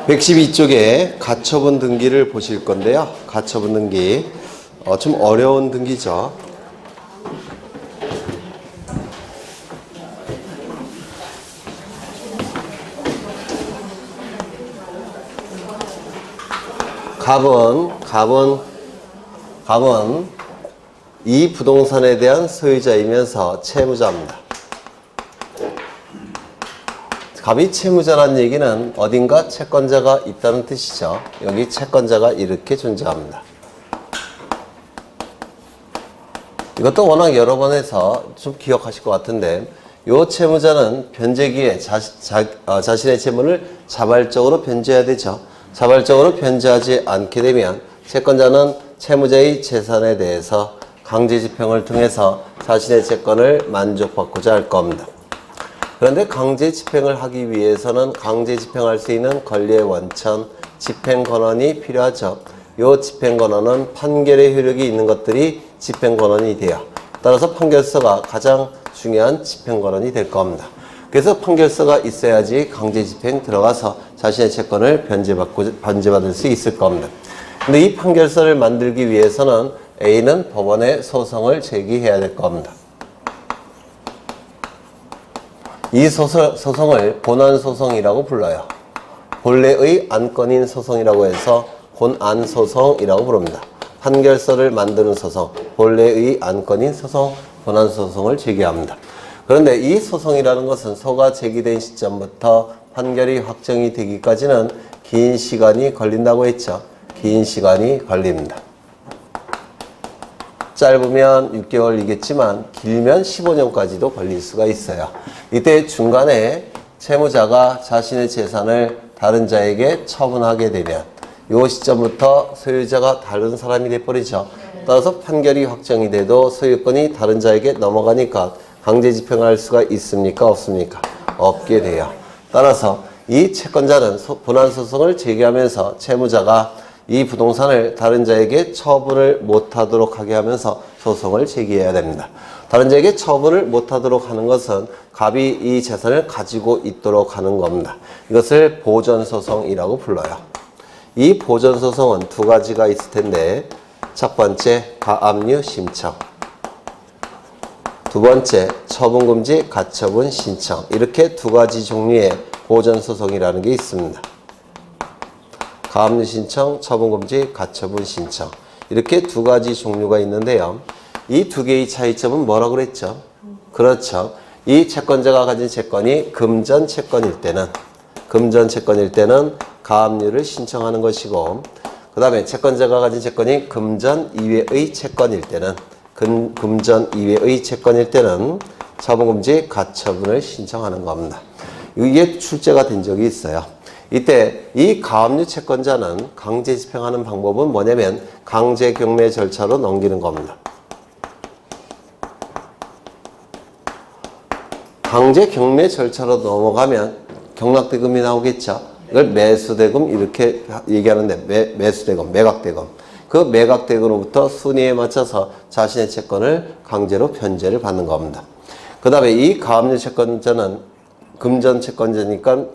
(112쪽에) 가처분 등기를 보실 건데요. 가처분 등기 좀 어려운 등기죠. 갑은 이 부동산에 대한 소유자이면서 채무자입니다. 갑이 채무자라는 얘기는 어딘가 채권자가 있다는 뜻이죠. 여기 채권자가 이렇게 존재합니다. 이것도 워낙 여러 번 해서 좀 기억하실 것 같은데, 이 채무자는 변제기에 자신의 채무를 자발적으로 변제해야 되죠. 자발적으로 변제하지 않게 되면 채권자는 채무자의 재산에 대해서 강제집행을 통해서 자신의 채권을 만족받고자 할 겁니다. 그런데 강제집행을 하기 위해서는 강제집행할 수 있는 권리의 원천, 집행권한이 필요하죠. 이 집행권한은 판결의 효력이 있는 것들이 집행권한이 돼요. 따라서 판결서가 가장 중요한 집행권한이 될 겁니다. 그래서 판결서가 있어야지 강제집행 들어가서 자신의 채권을 변제받을 수 있을 겁니다. 근데 이 판결서를 만들기 위해서는 A는 법원에 소송을 제기해야 될 겁니다. 이 소송을 본안소송이라고 불러요. 본래의 안건인 소송이라고 해서 본안소송이라고 부릅니다. 판결서를 만드는 소송, 본래의 안건인 소송, 본안소송을 제기합니다. 그런데 이 소송이라는 것은 소가 제기된 시점부터 판결이 확정이 되기까지는 긴 시간이 걸린다고 했죠. 긴 시간이 걸립니다. 짧으면 6개월이겠지만 길면 15년까지도 걸릴 수가 있어요. 이때 중간에 채무자가 자신의 재산을 다른 자에게 처분하게 되면 이 시점부터 소유자가 다른 사람이 돼버리죠. 따라서 판결이 확정이 돼도 소유권이 다른 자에게 넘어가니까 강제 집행할 수가 있습니까? 없습니까? 없게 돼요. 따라서 이 채권자는 본안소송을 제기하면서 채무자가 이 부동산을 다른 자에게 처분을 못하도록 하게 하면서 소송을 제기해야 됩니다. 다른 자에게 처분을 못하도록 하는 것은 갑이 이 재산을 가지고 있도록 하는 겁니다. 이것을 보전소송이라고 불러요. 이 보전소송은 두 가지가 있을 텐데, 첫 번째 가압류 신청, 두 번째 처분금지 가처분 신청, 이렇게 두 가지 종류의 보전소송이라는 게 있습니다. 가압류 신청, 처분금지, 가처분 신청, 이렇게 두 가지 종류가 있는데요. 이 두 개의 차이점은 뭐라고 그랬죠? 그렇죠. 이 채권자가 가진 채권이 금전 채권일 때는 가압류를 신청하는 것이고, 그 다음에 채권자가 가진 채권이 금전 이외의 채권일 때는 처분금지, 가처분을 신청하는 겁니다. 이게 출제가 된 적이 있어요. 이때 이 가압류 채권자는 강제 집행하는 방법은 뭐냐면 강제 경매 절차로 넘기는 겁니다. 강제 경매 절차로 넘어가면 경락대금이 나오겠죠. 이걸 매수대금 이렇게 얘기하는데, 매수대금, 매각대금. 그 매각대금으로부터 순위에 맞춰서 자신의 채권을 강제로 변제를 받는 겁니다. 그 다음에 이 가압류 채권자는 금전 채권자니까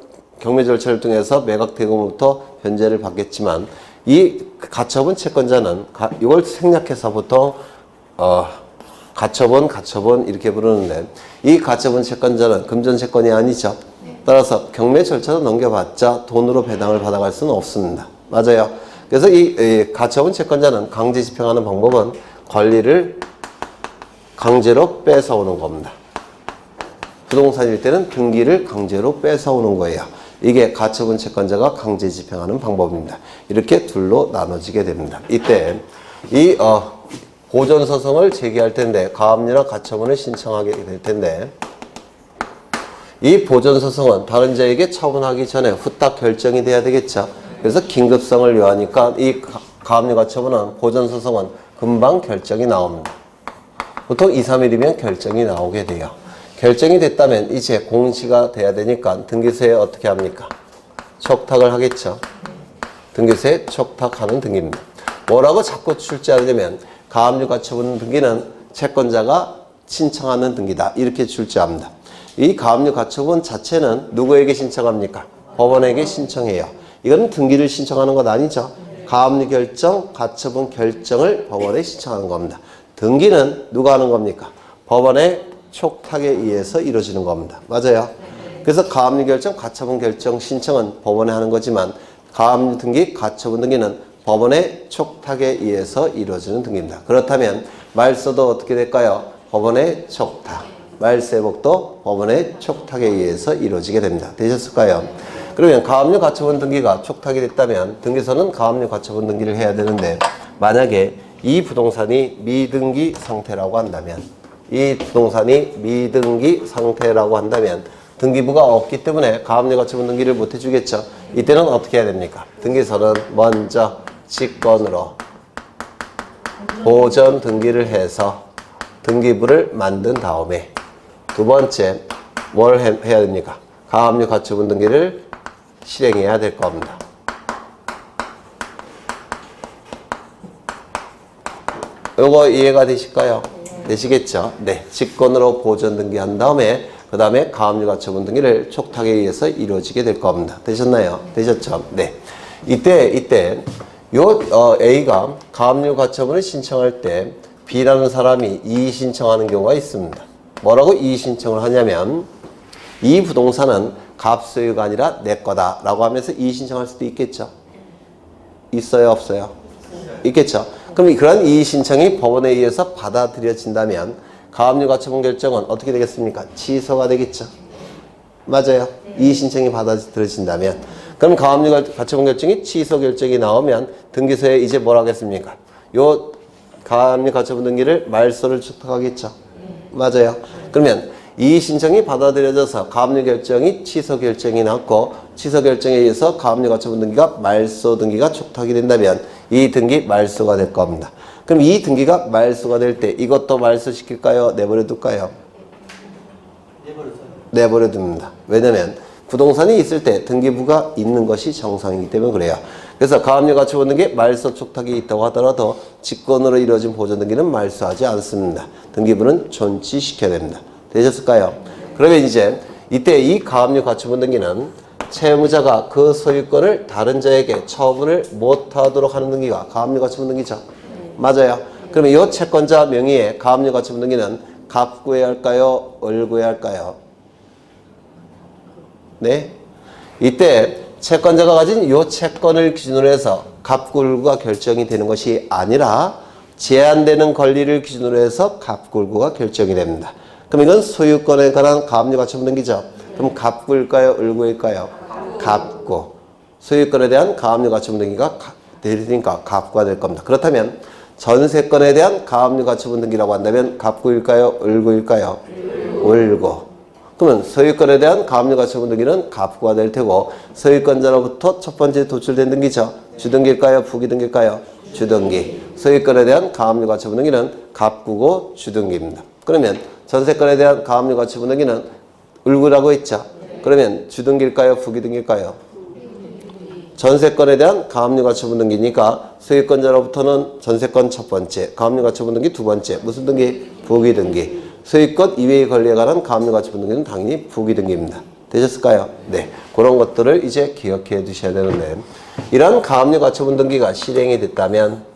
경매 절차를 통해서 매각대금으로부터 변제를 받겠지만, 이 가처분 채권자는 이걸 생략해서 보통 가처분 이렇게 부르는데, 이 가처분 채권자는 금전 채권이 아니죠. 따라서 경매 절차로 넘겨봤자 돈으로 배당을 받아갈 수는 없습니다. 맞아요. 그래서 이 가처분 채권자는 강제 집행하는 방법은 권리를 강제로 뺏어오는 겁니다. 부동산일 때는 등기를 강제로 뺏어오는 거예요. 이게 가처분 채권자가 강제 집행하는 방법입니다. 이렇게 둘로 나눠지게 됩니다. 이때 이 보전소송을 제기할 텐데, 가압류나 가처분을 신청하게 될 텐데, 이 보전소송은 다른 자에게 처분하기 전에 후딱 결정이 돼야 되겠죠. 그래서 긴급성을 요하니까 이 가압류 가처분은, 보전소송은 금방 결정이 나옵니다. 보통 2, 3일이면 결정이 나오게 돼요. 결정이 됐다면 이제 공시가 돼야 되니까 등기소에 어떻게 합니까? 촉탁을 하겠죠. 등기소에 촉탁하는 등기입니다. 뭐라고 자꾸 출제하려면 가압류 가처분 등기는 채권자가 신청하는 등기다, 이렇게 출제합니다. 이 가압류 가처분 자체는 누구에게 신청합니까? 법원에게 신청해요. 이거는 등기를 신청하는 것 아니죠. 가압류 결정, 가처분 결정을 법원에 신청하는 겁니다. 등기는 누가 하는 겁니까? 법원의 촉탁에 의해서 이루어지는 겁니다. 맞아요. 그래서 가압류 결정, 가처분 결정 신청은 법원에 하는 거지만 가압류 등기, 가처분 등기는 법원의 촉탁에 의해서 이루어지는 등기입니다. 그렇다면 말소도 어떻게 될까요? 법원의 촉탁. 말세복도 법원의 촉탁에 의해서 이루어지게 됩니다. 되셨을까요? 그러면 가압류 가처분 등기가 촉탁이 됐다면 등기소는 가압류 가처분 등기를 해야 되는데 만약에 이 부동산이 미등기 상태라고 한다면 등기부가 없기 때문에 가압류 가처분 등기를 못 해주겠죠. 이때는 어떻게 해야 됩니까? 등기소는 먼저 직권으로 보전 등기를 해서 등기부를 만든 다음에 두 번째 뭘 해야 됩니까? 가압류 가처분 등기를 실행해야 될 겁니다. 요거 이해가 되실까요? 되시겠죠? 네. 직권으로 보전 등기한 다음에 그 다음에 가압류 가처분 등기를 촉탁에 의해서 이루어지게 될 겁니다. 되셨나요? 되셨죠? 네. 이때 A가 가압류 가처분을 신청할 때 B라는 사람이 이의 신청하는 경우가 있습니다. 뭐라고 이의 신청을 하냐면 이 부동산은 갑소유가 아니라 내 거다 라고 하면서 이의 신청할 수도 있겠죠. 있어요? 없어요? 있겠죠. 그럼 그런 이의 신청이 법원에 의해서 받아들여진다면 가압류 가처분 결정은 어떻게 되겠습니까? 취소가 되겠죠. 맞아요. 이의 신청이 받아들여진다면 그럼 가압류 가처분 결정이 취소 결정이 나오면 등기소에 이제 뭘 하겠습니까? 요 가압류 가처분 등기를 말소를 촉탁하겠죠. 맞아요. 그러면 이의 신청이 받아들여져서 가압류 결정이 취소 결정이 났고 취소 결정에 의해서 가압류 가처분 등기가 말소 등기가 촉탁이 된다면 이 등기 말소가 될 겁니다. 그럼 이 등기가 말소가 될 때 이것도 말소시킬까요? 내버려 둘까요? 내버려 둡니다. 왜냐면 부동산이 있을 때 등기부가 있는 것이 정상이기 때문에 그래요. 그래서 가압류 가처분 등기 말소 촉탁이 있다고 하더라도 직권으로 이루어진 보전 등기는 말소하지 않습니다. 등기부는 존치시켜야 됩니다. 되셨을까요? 그러면 이제 이때 이 가압류 가처분 등기는 채무자가 그 소유권을 다른 자에게 처분을 못하도록 하는 등기가 가압류 가처분 등기죠. 맞아요. 그러면 이 채권자 명의의 가압류 가처분 등기는 갑구해야 할까요? 을구해야 할까요? 네. 이때 채권자가 가진 이 채권을 기준으로 해서 갑구을구가 결정이 되는 것이 아니라 제한되는 권리를 기준으로 해서 갑구을구가 결정이 됩니다. 그럼 이건 소유권에 관한 가압류 가처분 등기죠. 그럼 갑구일까요? 을구일까요? 갑구. 소유권에 대한 가압류 가처분 등기가 되니까 갑구가 될 겁니다. 그렇다면 전세권에 대한 가압류 가처분 등기라고 한다면 갑구일까요? 을구일까요? 을구. 그러면 소유권에 대한 가압류 가처분 등기는 갑구가 될 테고 소유권자로부터 첫 번째 도출된 등기죠. 주등기일까요? 부기등기일까요? 주등기. 소유권에 대한 가압류 가처분 등기는 갑구고 주등기입니다. 그러면 전세권에 대한 가압류 가처분 등기는 을구라고 했죠. 그러면 주등기일까요? 부기등기일까요? 전세권에 대한 가압류 가처분 등기니까 소유권자로부터는 전세권 첫 번째, 가압류 가처분 등기 두 번째. 무슨 등기? 부기등기. 소유권 이외의 권리에 관한 가압류 가처분 등기는 당연히 부기등기입니다. 되셨을까요? 네. 그런 것들을 이제 기억해 두셔야 되는데 이러한 가압류 가처분 등기가 실행이 됐다면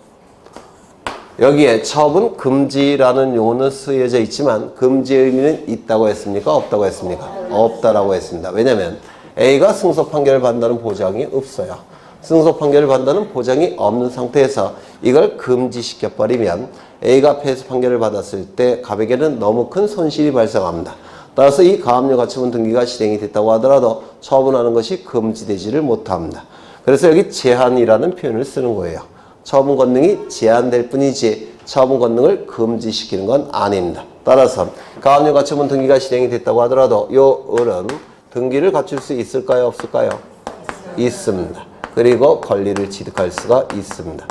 여기에 처분 금지라는 용어는 쓰여져 있지만 금지의 의미는 있다고 했습니까? 없다고 했습니까? 없다라고 했습니다. 왜냐하면 A가 승소 판결을 받는다는 보장이 없어요. 승소 판결을 받는다는 보장이 없는 상태에서 이걸 금지시켜버리면 A가 패소 판결을 받았을 때 갑에게는 너무 큰 손실이 발생합니다. 따라서 이 가압류 가처분 등기가 실행이 됐다고 하더라도 처분하는 것이 금지되지를 못합니다. 그래서 여기 제한이라는 표현을 쓰는 거예요. 처분 권능이 제한될 뿐이지 처분 권능을 금지시키는 건 아닙니다. 따라서 가압류 가처분 등기가 실행이 됐다고 하더라도 요 을은 등기를 갖출 수 있을까요? 없을까요? 있습니다. 그리고 권리를 취득할 수가 있습니다.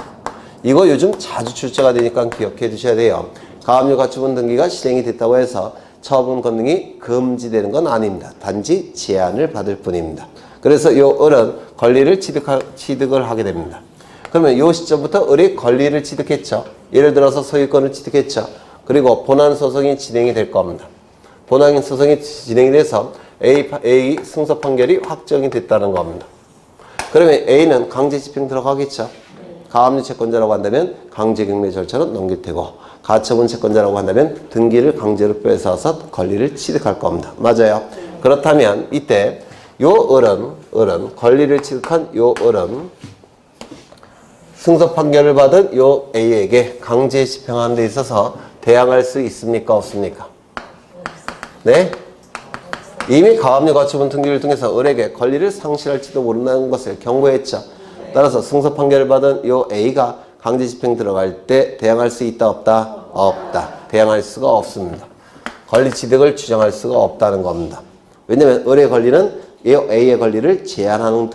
이거 요즘 자주 출제가 되니까 기억해 두셔야 돼요. 가압류 가처분 등기가 실행이 됐다고 해서 처분 권능이 금지되는 건 아닙니다. 단지 제한을 받을 뿐입니다. 그래서 이 을은 권리를 취득을 하게 됩니다. 그러면 이 시점부터 을이 권리를 취득했죠. 예를 들어서 소유권을 취득했죠. 그리고 본안 소송이 진행이 될 겁니다. 본항인 소송이 진행이 돼서 A 승소 판결이 확정이 됐다는 겁니다. 그러면 A는 강제 집행 들어가겠죠. 가압류 채권자라고 한다면 강제 경매 절차로 넘길 테고, 가처분 채권자라고 한다면 등기를 강제로 뺏어서 권리를 취득할 겁니다. 맞아요. 그렇다면 이때 요 을은 권리를 취득한 요 을은 승소 판결을 받은 요 A에게 강제 집행하는 데 있어서 대항할 수 있습니까? 없습니까? 네? 이미 가압류 가처분 등기를 통해서 을에게 권리를 상실할지도 모른다는 것을 경고했죠. 따라서 승소 판결을 받은 요 A가 강제 집행 들어갈 때 대항할 수 있다 없다? 없다. 대항할 수가 없습니다. 권리 취득을 주장할 수가 없다는 겁니다. 왜냐면 을의 권리는 A의 권리를 제한하는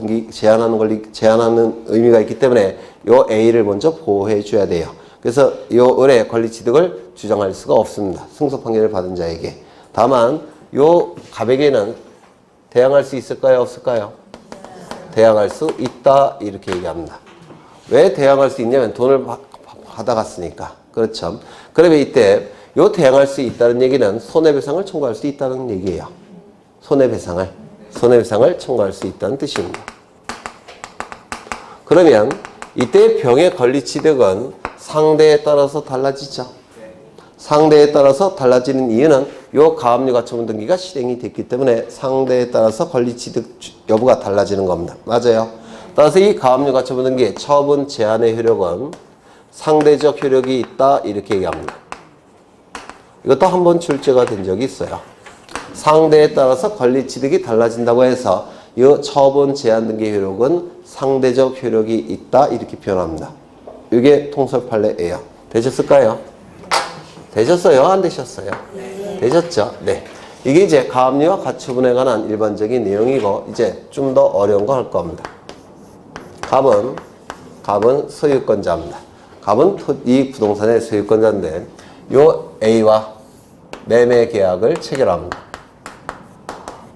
의미가 있기 때문에 요 A를 먼저 보호해 줘야 돼요. 그래서 요 을의 권리 취득을 주장할 수가 없습니다. 승소 판결을 받은 자에게. 다만 요 갑에게는 대항할 수 있을까요? 없을까요? 대항할 수 있다 이렇게 얘기합니다. 왜 대항할 수 있냐면 돈을 받아갔으니까. 그렇죠. 그러면 이때 요 대항할 수 있다는 얘기는 손해배상을 청구할 수 있다는 얘기예요. 손해배상을 청구할 수 있다는 뜻입니다. 그러면 이때 병의 권리 취득은 상대에 따라서 달라지죠. 상대에 따라서 달라지는 이유는 요 가압류 가처분 등기가 실행이 됐기 때문에 상대에 따라서 권리 취득 여부가 달라지는 겁니다. 맞아요. 따라서 이 가압류 가처분 등기의 처분 제한의 효력은 상대적 효력이 있다 이렇게 얘기합니다. 이것도 한번 출제가 된 적이 있어요. 상대에 따라서 권리 취득이 달라진다고 해서 이 처분 제한 등기 효력은 상대적 효력이 있다 이렇게 표현합니다. 이게 통설 판례예요. 되셨을까요? 되셨어요? 안 되셨어요? 네. 되셨죠? 네. 이게 이제 가압류와 가처분에 관한 일반적인 내용이고 이제 좀 더 어려운 거 할 겁니다. 갑은 소유권자입니다. 갑은 이 부동산의 소유권자인데 요 A와 매매 계약을 체결합니다.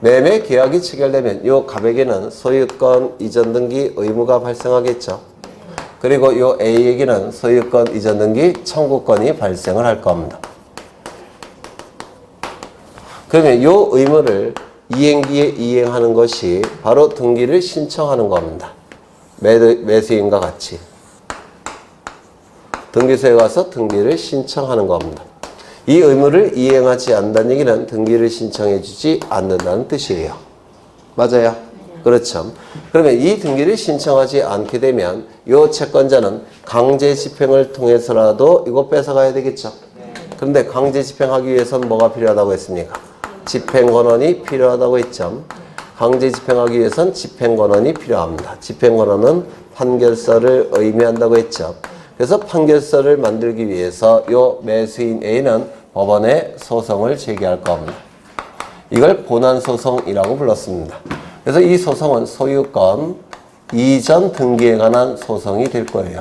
매매 계약이 체결되면 요 갑에게는 소유권 이전 등기 의무가 발생하겠죠. 그리고 요 A에게는 소유권 이전 등기 청구권이 발생을 할 겁니다. 그러면 요 의무를 이행기에 이행하는 것이 바로 등기를 신청하는 겁니다. 매수인과 같이. 등기소에 가서 등기를 신청하는 겁니다. 이 의무를 이행하지 않는다는 얘기는 등기를 신청해 주지 않는다는 뜻이에요. 맞아요? 그렇죠. 그러면 이 등기를 신청하지 않게 되면 이 채권자는 강제 집행을 통해서라도 이거 뺏어가야 되겠죠. 그런데 강제 집행하기 위해서는 뭐가 필요하다고 했습니까? 집행권원이 필요하다고 했죠. 강제 집행하기 위해서는 집행권원이 필요합니다. 집행권원은 판결서를 의미한다고 했죠. 그래서 판결서를 만들기 위해서 이 매수인 A는 법원에 소송을 제기할 겁니다. 이걸 본안소송이라고 불렀습니다. 그래서 이 소송은 소유권 이전 등기에 관한 소송이 될 거예요.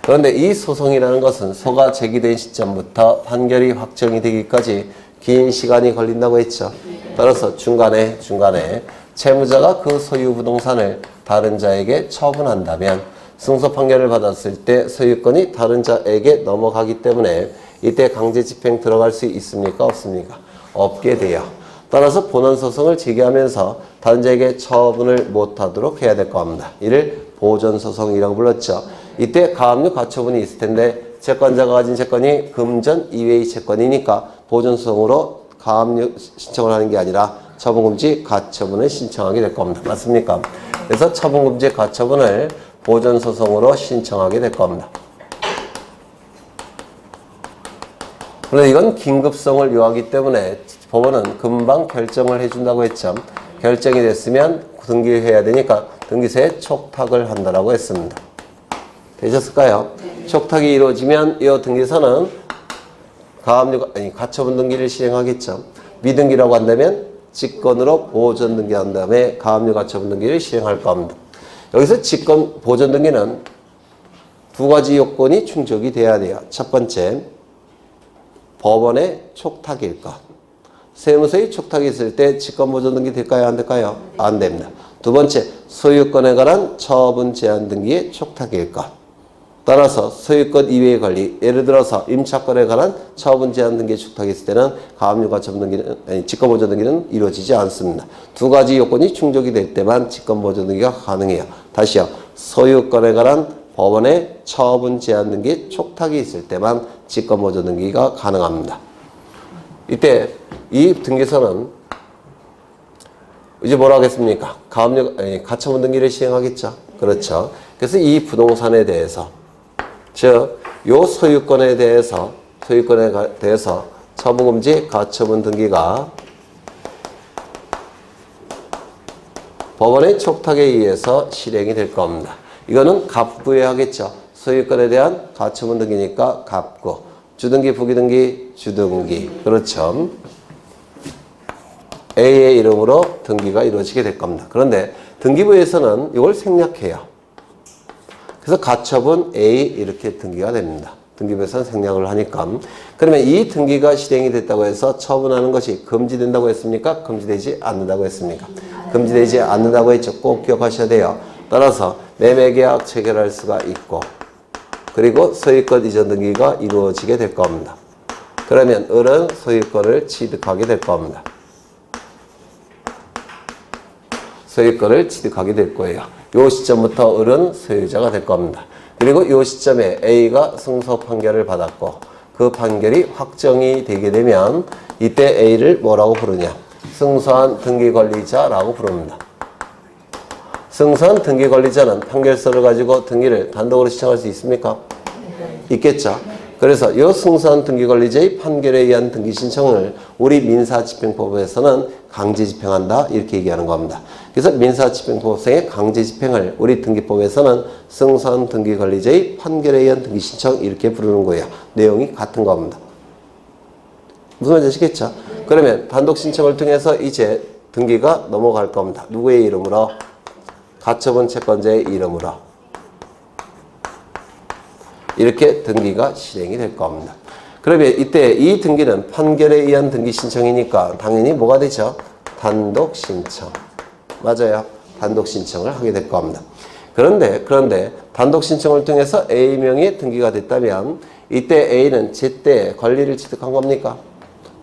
그런데 이 소송이라는 것은 소가 제기된 시점부터 판결이 확정이 되기까지 긴 시간이 걸린다고 했죠. 따라서 중간에 채무자가 그 소유 부동산을 다른 자에게 처분한다면 승소 판결을 받았을 때 소유권이 다른 자에게 넘어가기 때문에 이때 강제 집행 들어갈 수 있습니까? 없습니까? 없게 돼요. 따라서 본안소송을 제기하면서 다른 자에게 처분을 못하도록 해야 될 겁니다. 이를 보전소송이라고 불렀죠. 이때 가압류 가처분이 있을 텐데 채권자가 가진 채권이 금전 이외의 채권이니까 보전소송으로 가압류 신청을 하는 게 아니라 처분금지 가처분을 신청하게 될 겁니다. 맞습니까? 그래서 처분금지 가처분을 보전소송으로 신청하게 될 겁니다. 그런데 이건 긴급성을 요하기 때문에 법원은 금방 결정을 해준다고 했죠. 결정이 됐으면 등기를 해야 되니까 등기소에 촉탁을 한다라고 했습니다. 되셨을까요? 네. 촉탁이 이루어지면 이 등기소는 가처분 등기를 시행하겠죠. 미등기라고 한다면 직권으로 보전 등기한 다음에 가압류 가처분 등기를 시행할 겁니다. 여기서 직권 보전 등기는 두 가지 요건이 충족이 돼야 돼요. 첫 번째, 법원의 촉탁일 것. 세무서의 촉탁이 있을 때 직권 보전 등기 될까요? 안 될까요? 안 됩니다. 두 번째, 소유권에 관한 처분 제한 등기의 촉탁일 것. 따라서 소유권 이외의 권리, 예를 들어서 임차권에 관한 처분 제한 등기의 축탁이 있을 때는 가압류 가처분 등기는, 직권보조 등기는 이루어지지 않습니다. 두 가지 요건이 충족이 될 때만 직권보조 등기가 가능해요. 다시요. 소유권에 관한 법원의 처분 제한 등기 촉탁이 있을 때만 직권보조 등기가 가능합니다. 이때 이 등기서는 이제 뭐라 하겠습니까? 가처분 등기를 시행하겠죠. 그렇죠. 그래서 이 부동산에 대해서, 즉, 요 소유권에 대해서 처분금지 가처분 등기가 법원의 촉탁에 의해서 실행이 될 겁니다. 이거는 갑구에 하겠죠. 소유권에 대한 가처분 등기니까 갑구. 주등기, 부기등기, 주등기. 그렇죠. A의 이름으로 등기가 이루어지게 될 겁니다. 그런데 등기부에서는 이걸 생략해요. 그래서 가처분 A 이렇게 등기가 됩니다. 등기부에서는 생략을 하니까. 그러면 이 등기가 실행이 됐다고 해서 처분하는 것이 금지된다고 했습니까? 금지되지 않는다고 했습니까? 금지되지 않는다고 했죠. 꼭 기억하셔야 돼요. 따라서 매매계약 체결할 수가 있고, 그리고 소유권 이전 등기가 이루어지게 될 겁니다. 그러면 을은 소유권을 취득하게 될 겁니다. 소유권을 취득하게 될 거예요. 이 시점부터 을은 소유자가 될 겁니다. 그리고 이 시점에 A가 승소 판결을 받았고 그 판결이 확정이 되게 되면 이때 A를 뭐라고 부르냐? 승소한 등기권리자라고 부릅니다. 승소한 등기권리자는 판결서를 가지고 등기를 단독으로 신청할 수 있습니까? 있겠죠. 그래서 이 승소한 등기권리자의 판결에 의한 등기 신청을 우리 민사집행법에서는 강제집행한다 이렇게 얘기하는 겁니다. 그래서 민사집행법상의 강제집행을 우리 등기법에서는 승소한 등기권리자의 판결에 의한 등기 신청 이렇게 부르는 거예요. 내용이 같은 겁니다. 무슨 말인지 아시겠죠? 그러면 단독 신청을 통해서 이제 등기가 넘어갈 겁니다. 누구의 이름으로? 가처분 채권자의 이름으로. 이렇게 등기가 실행이 될 겁니다. 그러면 이때 이 등기는 판결에 의한 등기 신청이니까 당연히 뭐가 되죠? 단독 신청. 맞아요. 단독 신청을 하게 될 겁니다. 그런데 단독 신청을 통해서 A명의 등기가 됐다면 이때 A는 제때 권리를 취득한 겁니까?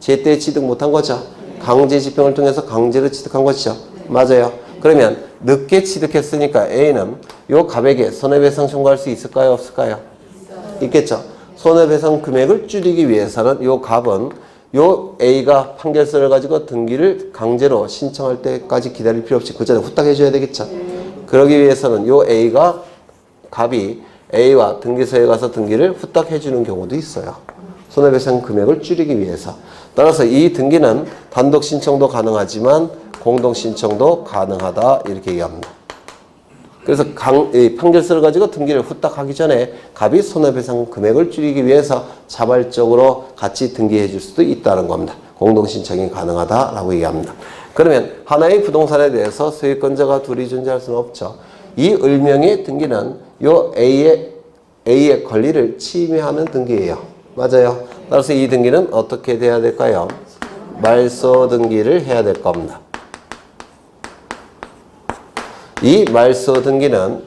제때 취득 못한 거죠. 강제 집행을 통해서 강제로 취득한 것이죠. 맞아요. 그러면 늦게 취득했으니까 A는 요 갑에게 손해배상 청구할 수 있을까요? 없을까요? 있겠죠. 손해배상 금액을 줄이기 위해서는 요 갑은 요 A가 판결서를 가지고 등기를 강제로 신청할 때까지 기다릴 필요 없이 그 전에 후딱 해줘야 되겠죠. 그러기 위해서는 요 갑이 A와 등기소에 가서 등기를 후딱 해주는 경우도 있어요. 손해배상 금액을 줄이기 위해서. 따라서 이 등기는 단독 신청도 가능하지만 공동 신청도 가능하다 이렇게 얘기합니다. 그래서 판결서를 가지고 등기를 후딱 하기 전에 갑이 손해배상 금액을 줄이기 위해서 자발적으로 같이 등기해 줄 수도 있다는 겁니다. 공동신청이 가능하다라고 얘기합니다. 그러면 하나의 부동산에 대해서 소유권자가 둘이 존재할 수는 없죠. 이 을명의 등기는 요 A의 권리를 침해하는 등기예요. 맞아요. 따라서 이 등기는 어떻게 돼야 될까요? 말소 등기를 해야 될 겁니다. 이 말소 등기는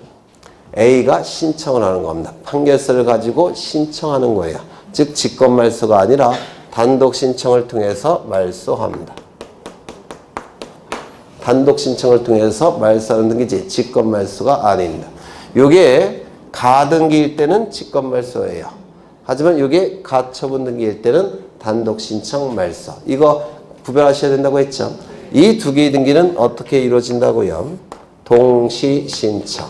A가 신청을 하는 겁니다. 판결서를 가지고 신청하는 거예요. 즉 직권 말소가 아니라 단독 신청을 통해서 말소합니다. 단독 신청을 통해서 말소하는 등기지 직권 말소가 아닙니다. 이게 가등기일 때는 직권 말소예요. 하지만 이게 가처분 등기일 때는 단독 신청 말소. 이거 구별하셔야 된다고 했죠. 이 두 개의 등기는 어떻게 이루어진다고요? 동시 신청.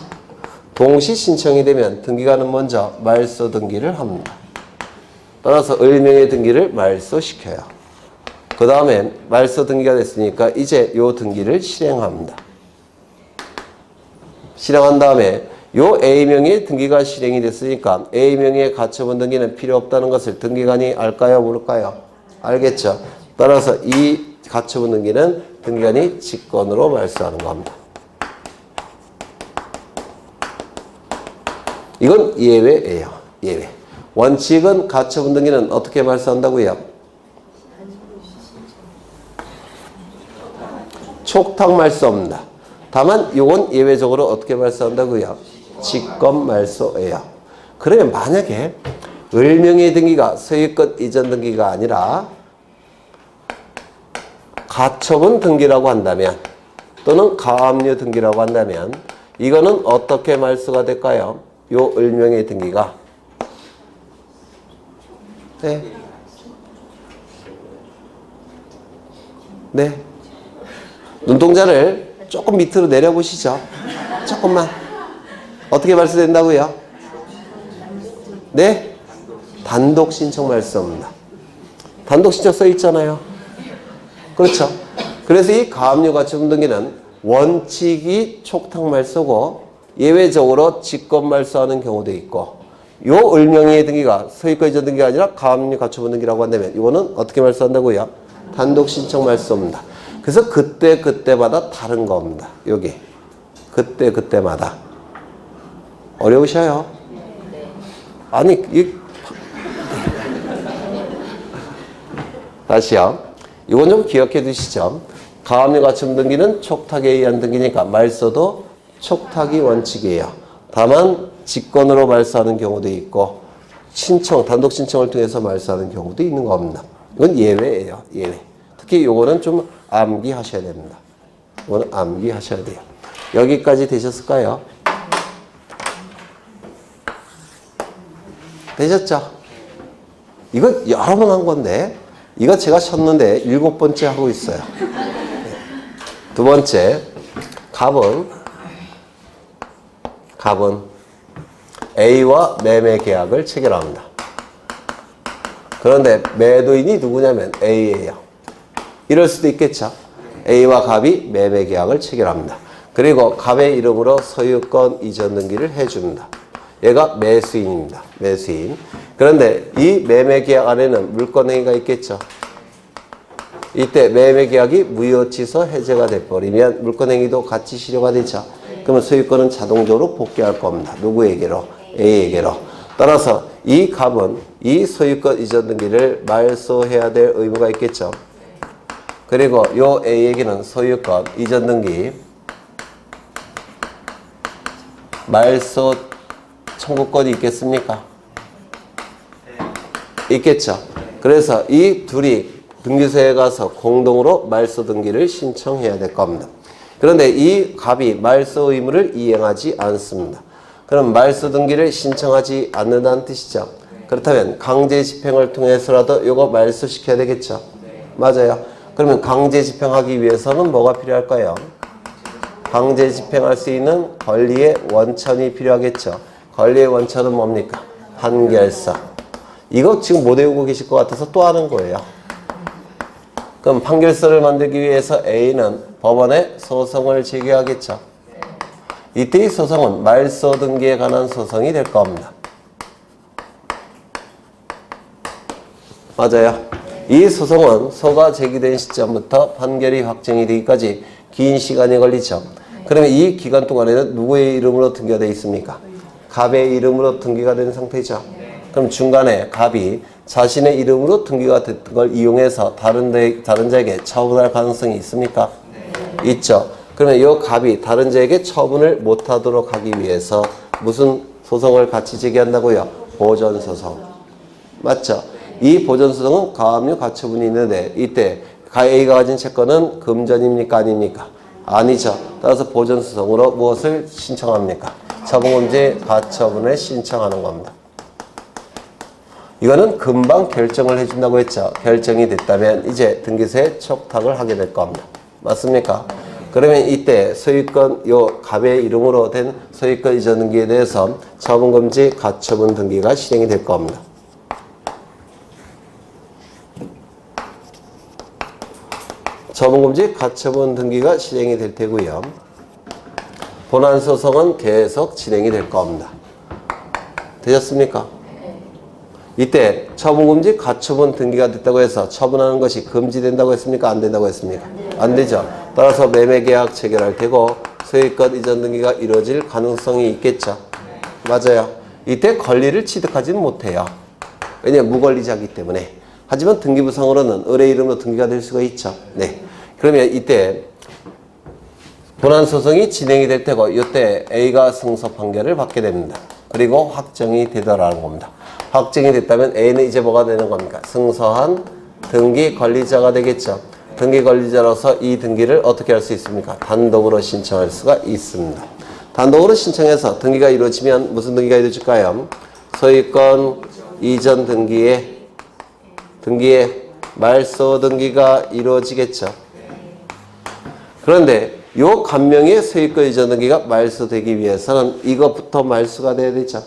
동시 신청이 되면 등기관은 먼저 말소 등기를 합니다. 따라서 을명의 등기를 말소시켜요. 그 다음에 말소 등기가 됐으니까 이제 요 등기를 실행합니다. 실행한 다음에 요 A명의 등기가 실행이 됐으니까 A명의 가처분 등기는 필요 없다는 것을 등기관이 알까요? 모를까요? 알겠죠. 따라서 이 가처분 등기는 등기관이 직권으로 말소하는 겁니다. 이건 예외예요. 예외. 원칙은 가처분 등기는 어떻게 말소한다고요? 촉탁 말소입니다. 다만 이건 예외적으로 어떻게 말소한다고요? 직권 말소예요. 그러면 만약에 을명의 등기가 소유권 이전 등기가 아니라 가처분 등기라고 한다면 또는 가압류 등기라고 한다면 이거는 어떻게 말소가 될까요? 요 을명의 등기가 네. 네. 눈동자를 조금 밑으로 내려보시죠. 조금만. 어떻게 말소된다고요? 네? 단독 신청 말소입니다. 단독 신청 써 있잖아요. 그렇죠? 그래서 이 가압류 가처분 등기는 원칙이 촉탁 말소고 예외적으로 직권 말소하는 경우도 있고 요 을명의 등기가 소유권 이전 등기가 아니라 가압류 가처분 등기라고 한다면 이거는 어떻게 말소한다고요? 단독 신청 말소입니다. 그래서 그때마다 다른 겁니다. 여기 그때마다 어려우셔요? 아니 다시요. 이건 좀 기억해 두시죠. 가압류 가처분 등기는 촉탁에 의한 등기니까 말소도 촉탁이 원칙이에요. 다만 직권으로 말소하는 경우도 있고 단독 신청을 통해서 말소하는 경우도 있는 겁니다. 이건 예외예요. 예외. 특히 요거는 좀 암기하셔야 됩니다. 이거는 암기하셔야 돼요. 여기까지 되셨을까요? 되셨죠? 이거 여러 번 한 건데 이거 제가 쳤는데 7번째 하고 있어요. 두 번째 갑은 A와 매매 계약을 체결합니다. 그런데 매도인이 누구냐면 A예요. 이럴 수도 있겠죠. A와 갑이 매매 계약을 체결합니다. 그리고 갑의 이름으로 소유권 이전 등기를 해줍니다. 얘가 매수인입니다. 매수인. 그런데 이 매매 계약 안에는 물권행위가 있겠죠. 이때 매매 계약이 무효 취소 해제가 돼버리면 물권행위도 같이 실효가 되죠. 그러면 소유권은 자동적으로 복귀할 겁니다. 누구에게로? A에게로. 따라서 이 갑은 이 소유권 이전 등기를 말소해야 될 의무가 있겠죠. 그리고 요 A에게는 소유권 이전 등기 말소 청구권이 있겠습니까? 있겠죠. 그래서 이 둘이 등기소에 가서 공동으로 말소 등기를 신청해야 될 겁니다. 그런데 이 갑이 말소 의무를 이행하지 않습니다. 그럼 말소 등기를 신청하지 않는다는 뜻이죠. 그렇다면 강제 집행을 통해서라도 이거 말소시켜야 되겠죠. 맞아요. 그러면 강제 집행하기 위해서는 뭐가 필요할까요? 강제 집행할 수 있는 권리의 원천이 필요하겠죠. 권리의 원천은 뭡니까? 판결서. 이거 지금 못 외우고 계실 것 같아서 또 하는 거예요. 그럼 판결서를 만들기 위해서 A는 법원에 소송을 제기하겠죠. 이때 이 소송은 말소 등기에 관한 소송이 될 겁니다. 맞아요. 이 소송은 소가 제기된 시점부터 판결이 확정이 되기까지 긴 시간이 걸리죠. 그러면 이 기간 동안에는 누구의 이름으로 등기가 되어 있습니까? 갑의 이름으로 등기가 된 상태죠. 그럼 중간에 갑이 자신의 이름으로 등기가 됐던 걸 이용해서 다른 자에게 처분할 가능성이 있습니까? 있죠. 그러면 이 갑이 다른 자에게 처분을 못하도록 하기 위해서 무슨 소송을 같이 제기한다고요? 보전소송. 맞죠? 이 보전소송은 가압류 가처분이 있는데 이때 A가 가진 채권은 금전입니까? 아닙니까? 아니죠. 따라서 보전소송으로 무엇을 신청합니까? 처분금지 가처분을 신청하는 겁니다. 이거는 금방 결정을 해준다고 했죠. 결정이 됐다면 이제 등기소에 촉탁을 하게 될 겁니다. 맞습니까? 그러면 이때 소유권, 요 갑의 이름으로 된 소유권 이전 등기에 대해서 처분금지 가처분 등기가 실행이 될 겁니다. 처분금지 가처분 등기가 실행이 될 테고요. 본안소송은 계속 진행이 될 겁니다. 되셨습니까? 이때 처분금지 가처분 등기가 됐다고 해서 처분하는 것이 금지된다고 했습니까? 안 된다고 했습니까? 안 되죠. 따라서 매매계약 체결할 테고 소유권 이전 등기가 이루어질 가능성이 있겠죠. 맞아요. 이때 권리를 취득하지는 못해요. 왜냐하면 무권리자이기 때문에. 하지만 등기부상으로는 을의 이름으로 등기가 될 수가 있죠. 네. 그러면 이때 본안소송이 진행이 될 테고 이때 A가 승소 판결을 받게 됩니다. 그리고 확정이 되더라는 겁니다. 확정이 됐다면 A는 이제 뭐가 되는 겁니까? 승소한 등기 관리자가 되겠죠. 등기 관리자로서 이 등기를 어떻게 할 수 있습니까? 단독으로 신청할 수가 있습니다. 단독으로 신청해서 등기가 이루어지면 무슨 등기가 이루어질까요? 소유권 이전 등기에 말소 등기가 이루어지겠죠. 그런데 요 간명의 소유권 이전 등기가 말소되기 위해서는 이것부터 말소가 돼야 되죠.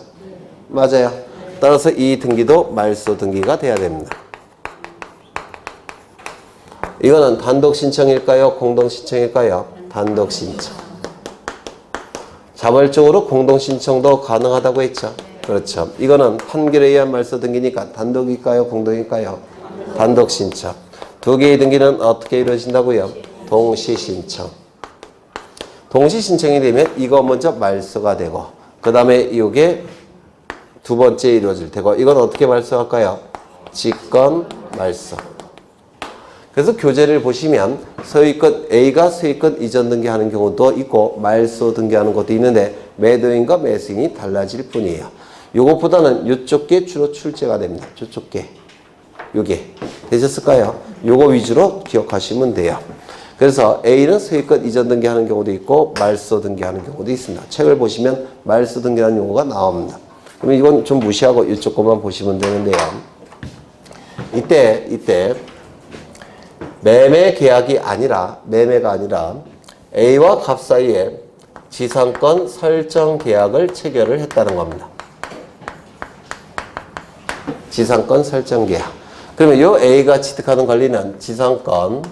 맞아요. 따라서 이 등기도 말소 등기가 돼야 됩니다. 이거는 단독 신청일까요? 공동 신청일까요? 단독 신청. 자발적으로 공동 신청도 가능하다고 했죠. 그렇죠. 이거는 판결에 의한 말소 등기니까 단독일까요? 공동일까요? 단독 신청. 두 개의 등기는 어떻게 이루어진다고요? 동시 신청. 동시 신청이 되면 이거 먼저 말소가 되고 그 다음에 이게 두 번째 이루어질 테고 이건 어떻게 말소할까요? 직권 말소. 그래서 교재를 보시면 소유권 A가 소유권 이전 등기하는 경우도 있고 말소 등기하는 것도 있는데 매도인과 매수인이 달라질 뿐이에요. 요것보다는 이쪽 게 주로 출제가 됩니다. 저쪽 게. 요게. 되셨을까요? 요거 위주로 기억하시면 돼요. 그래서 A는 소유권 이전 등기하는 경우도 있고 말소 등기하는 경우도 있습니다. 책을 보시면 말소 등기하는 용어가 나옵니다. 그러면 이건 좀 무시하고 이쪽 것만 보시면 되는데요. 이때 매매 계약이 아니라 매매가 아니라 A와 갑 사이에 지상권 설정 계약을 체결을 했다는 겁니다. 지상권 설정 계약. 그러면 이 A가 취득하는 권리는 지상권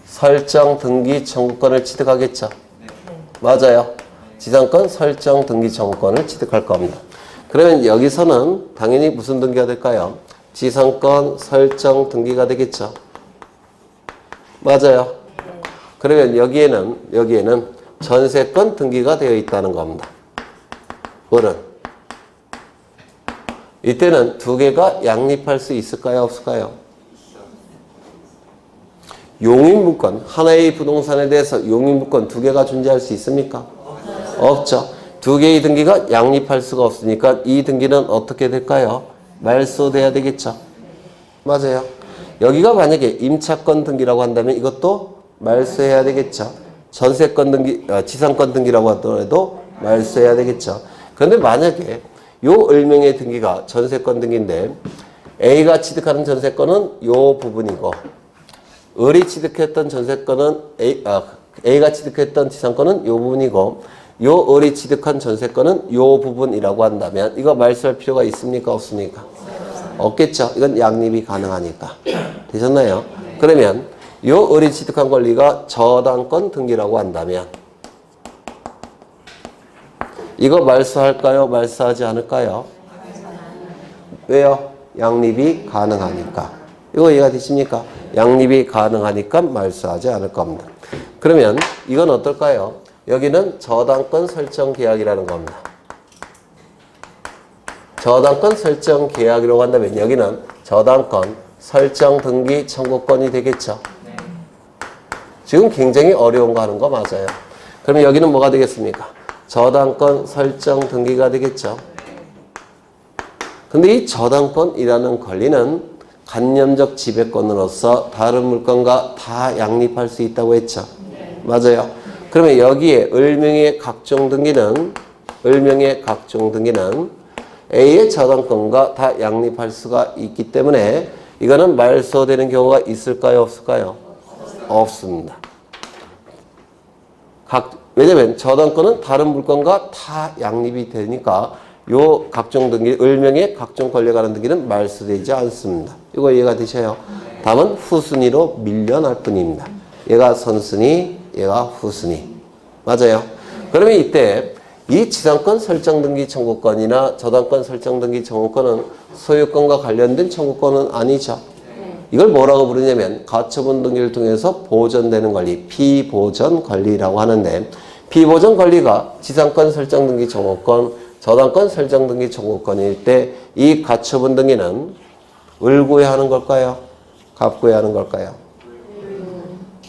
설정 등기 청구권을 취득하겠죠. 맞아요. 지상권 설정 등기 청구권을 취득할 겁니다. 그러면 여기서는 당연히 무슨 등기가 될까요? 지상권 설정 등기가 되겠죠. 맞아요. 그러면 여기에는 전세권 등기가 되어 있다는 겁니다. 어른. 이때는 두 개가 양립할 수 있을까요? 없을까요? 용인물권, 하나의 부동산에 대해서 용인물권 두 개가 존재할 수 있습니까? 없죠. 두 개의 등기가 양립할 수가 없으니까 이 등기는 어떻게 될까요? 말소돼야 되겠죠. 맞아요. 여기가 만약에 임차권 등기라고 한다면 이것도 말소해야 되겠죠. 전세권 등기, 지상권 등기라고 하더라도 말소해야 되겠죠. 그런데 만약에 요 을명의 등기가 전세권 등기인데 A가 취득하는 전세권은 요 부분이고 을이 취득했던 전세권은 A가 취득했던 지상권은 요 부분이고 요 을이 취득한 전세권은 요 부분이라고 한다면 이거 말소할 필요가 있습니까? 없습니까? 없겠죠. 이건 양립이 가능하니까. 되셨나요? 그러면 요 을이 취득한 권리가 저당권 등기라고 한다면 이거 말소할까요? 말소하지 않을까요? 왜요? 양립이 가능하니까. 이거 이해가 되십니까? 양립이 가능하니까 말소하지 않을 겁니다. 그러면 이건 어떨까요? 여기는 저당권 설정 계약이라는 겁니다. 저당권 설정 계약이라고 한다면 여기는 저당권 설정 등기 청구권이 되겠죠. 지금 굉장히 어려운 거 하는 거 맞아요. 그러면 여기는 뭐가 되겠습니까? 저당권 설정 등기가 되겠죠. 근데 이 저당권이라는 권리는 간념적 지배권으로서 다른 물건과 다 양립할 수 있다고 했죠. 맞아요. 그러면 여기에 을명의 각종 등기는 A의 저당권과 다 양립할 수가 있기 때문에 이거는 말소되는 경우가 있을까요? 없을까요? 없습니다. 왜냐면 저당권은 다른 물건과 다 양립이 되니까 요 각종 등기, 을명의 각종 권리에 관한 등기는 말소되지 않습니다. 이거 이해가 되셔요? 다만 후순위로 밀려날 뿐입니다. 얘가 선순위, 얘가 후순위. 맞아요. 그러면 이때 이 지상권 설정 등기 청구권이나 저당권 설정 등기 청구권은 소유권과 관련된 청구권은 아니죠. 이걸 뭐라고 부르냐면 가처분 등기를 통해서 보존되는 권리, 피보존 권리라고 하는데 피보존 권리가 지상권 설정 등기 청구권, 저당권 설정 등기 청구권일 때 이 가처분 등기는 을 구애하는 걸까요? 갑 구애하는 걸까요?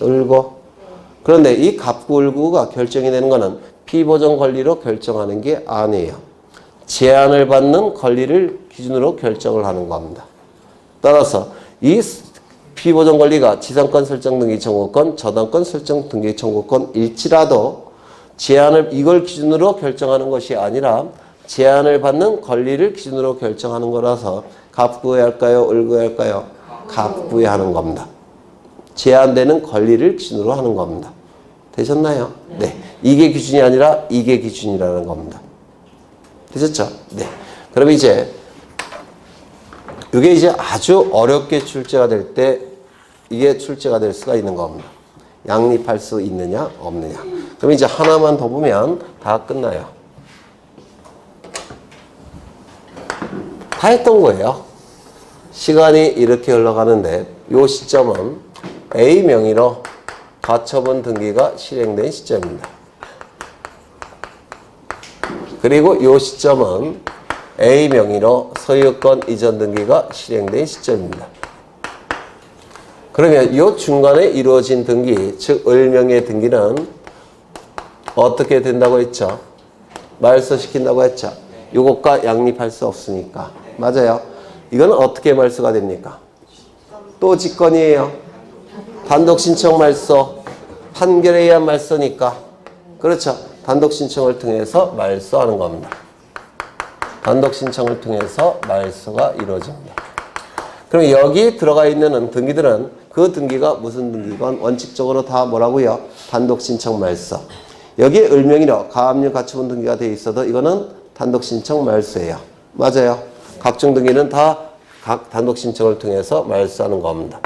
을구. 그런데 이 갑구 을구가 결정이 되는 것은 피보존 권리로 결정하는 게 아니에요. 제한을 받는 권리를 기준으로 결정을 하는 겁니다. 따라서 이 피보존 권리가 지상권 설정 등기 청구권, 저당권 설정 등기 청구권일지라도 제한을 이걸 기준으로 결정하는 것이 아니라 제한을 받는 권리를 기준으로 결정하는 거라서 갑구에 할까요? 을구에 할까요? 갑구에 하는 겁니다. 제한되는 권리를 기준으로 하는 겁니다. 되셨나요? 네. 이게 기준이 아니라 이게 기준이라는 겁니다. 되셨죠? 네. 그럼 이제 이게 이제 아주 어렵게 출제가 될 때 이게 출제가 될 수가 있는 겁니다. 양립할 수 있느냐 없느냐. 그럼 이제 하나만 더 보면 다 끝나요. 다 했던 거예요. 시간이 이렇게 흘러가는데 이 시점은 A 명의로 가처분 등기가 실행된 시점입니다. 그리고 이 시점은 A 명의로 소유권 이전 등기가 실행된 시점입니다. 그러면 이 중간에 이루어진 등기, 즉 을명의 등기는 어떻게 된다고 했죠? 말소시킨다고 했죠? 이것과 양립할 수 없으니까. 맞아요. 이건 어떻게 말소가 됩니까? 또 직권이에요. 단독 신청 말소. 판결에 의한 말소니까. 그렇죠. 단독 신청을 통해서 말소하는 겁니다. 단독 신청을 통해서 말소가 이루어집니다. 그럼 여기 들어가 있는 등기들은 그 등기가 무슨 등기건 원칙적으로 다 뭐라고요? 단독 신청 말소. 여기에 을명의로 가압류 가처분 등기가 되어 있어도 이거는 단독 신청 말소예요. 맞아요. 각종 등기는 다 각 단독 신청을 통해서 말소하는 겁니다.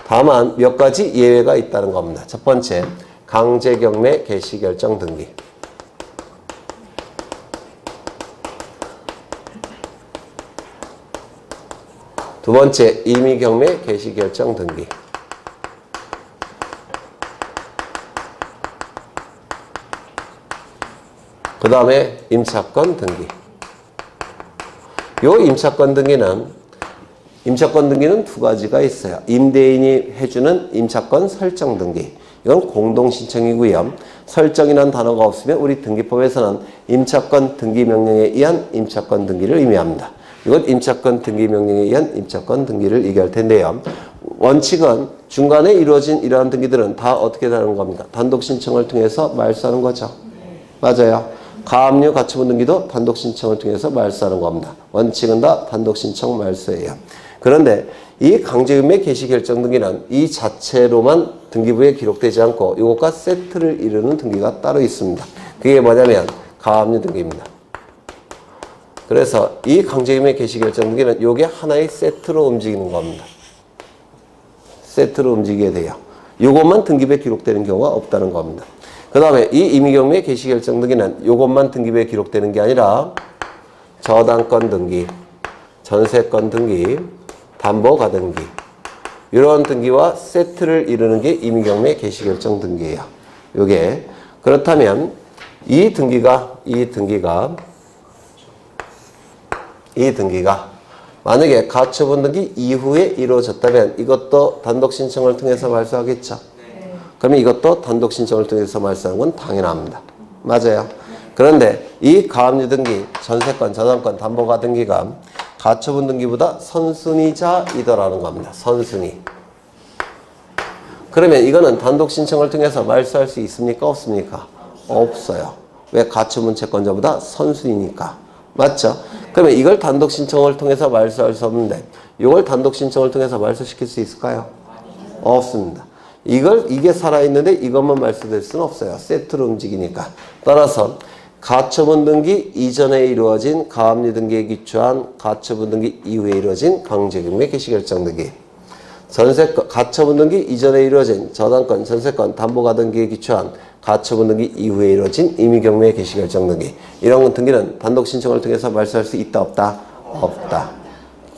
다만 몇 가지 예외가 있다는 겁니다. 첫 번째, 강제경매 개시결정 등기. 두 번째, 임의경매 개시결정 등기. 그 다음에 임차권 등기. 요 임차권 등기는 두 가지가 있어요. 임대인이 해주는 임차권 설정 등기. 이건 공동신청이고요. 설정이라는 단어가 없으면 우리 등기법에서는 임차권 등기 명령에 의한 임차권 등기를 의미합니다. 이건 임차권 등기 명령에 의한 임차권 등기를 얘기할 텐데요. 원칙은 중간에 이루어진 이러한 등기들은 다 어떻게 되는 겁니까? 단독 신청을 통해서 말소하는 거죠. 맞아요. 가압류 가처분 등기도 단독 신청을 통해서 말소하는 겁니다. 원칙은 다 단독 신청 말소예요. 그런데 이 강제금매 개시결정 등기는 이 자체로만 등기부에 기록되지 않고 이것과 세트를 이루는 등기가 따로 있습니다. 그게 뭐냐면 가압류 등기입니다. 그래서 이 강제금매 개시결정 등기는 이게 하나의 세트로 움직이는 겁니다. 세트로 움직이게 돼요. 이것만 등기부에 기록되는 경우가 없다는 겁니다. 그 다음에 이 임의경매 개시결정 등기는 이것만 등기부에 기록되는 게 아니라 저당권 등기, 전세권 등기, 담보가등기 이런 등기와 세트를 이루는 게 임의경매 개시결정 등기예요. 요게 그렇다면 이 등기가 만약에 가처분 등기 이후에 이루어졌다면 이것도 단독 신청을 통해서 말소하겠죠. 그러면 이것도 단독 신청을 통해서 말소하는 건 당연합니다. 맞아요. 그런데 이 가압류 등기, 전세권, 저당권, 담보가 등기가 가처분 등기보다 선순위자이더라는 겁니다. 선순위. 그러면 이거는 단독 신청을 통해서 말소할 수 있습니까? 없습니까? 없어요. 왜? 가처분 채권자보다 선순위니까. 맞죠? 그러면 이걸 단독 신청을 통해서 말소할 수 없는데 이걸 단독 신청을 통해서 말소시킬 수 있을까요? 없습니다. 이게 살아있는데 이것만 말소될 수는 없어요. 세트로 움직이니까. 따라서 가처분 등기 이전에 이루어진 가압류 등기에 기초한 가처분 등기 이후에 이루어진 강제경매 개시결정 등기, 가처분 등기 이전에 이루어진 저당권, 전세권, 담보가 등기에 기초한 가처분 등기 이후에 이루어진 임의경매 개시결정 등기, 이런 등기는 단독 신청을 통해서 말소할 수 있다 없다? 없다.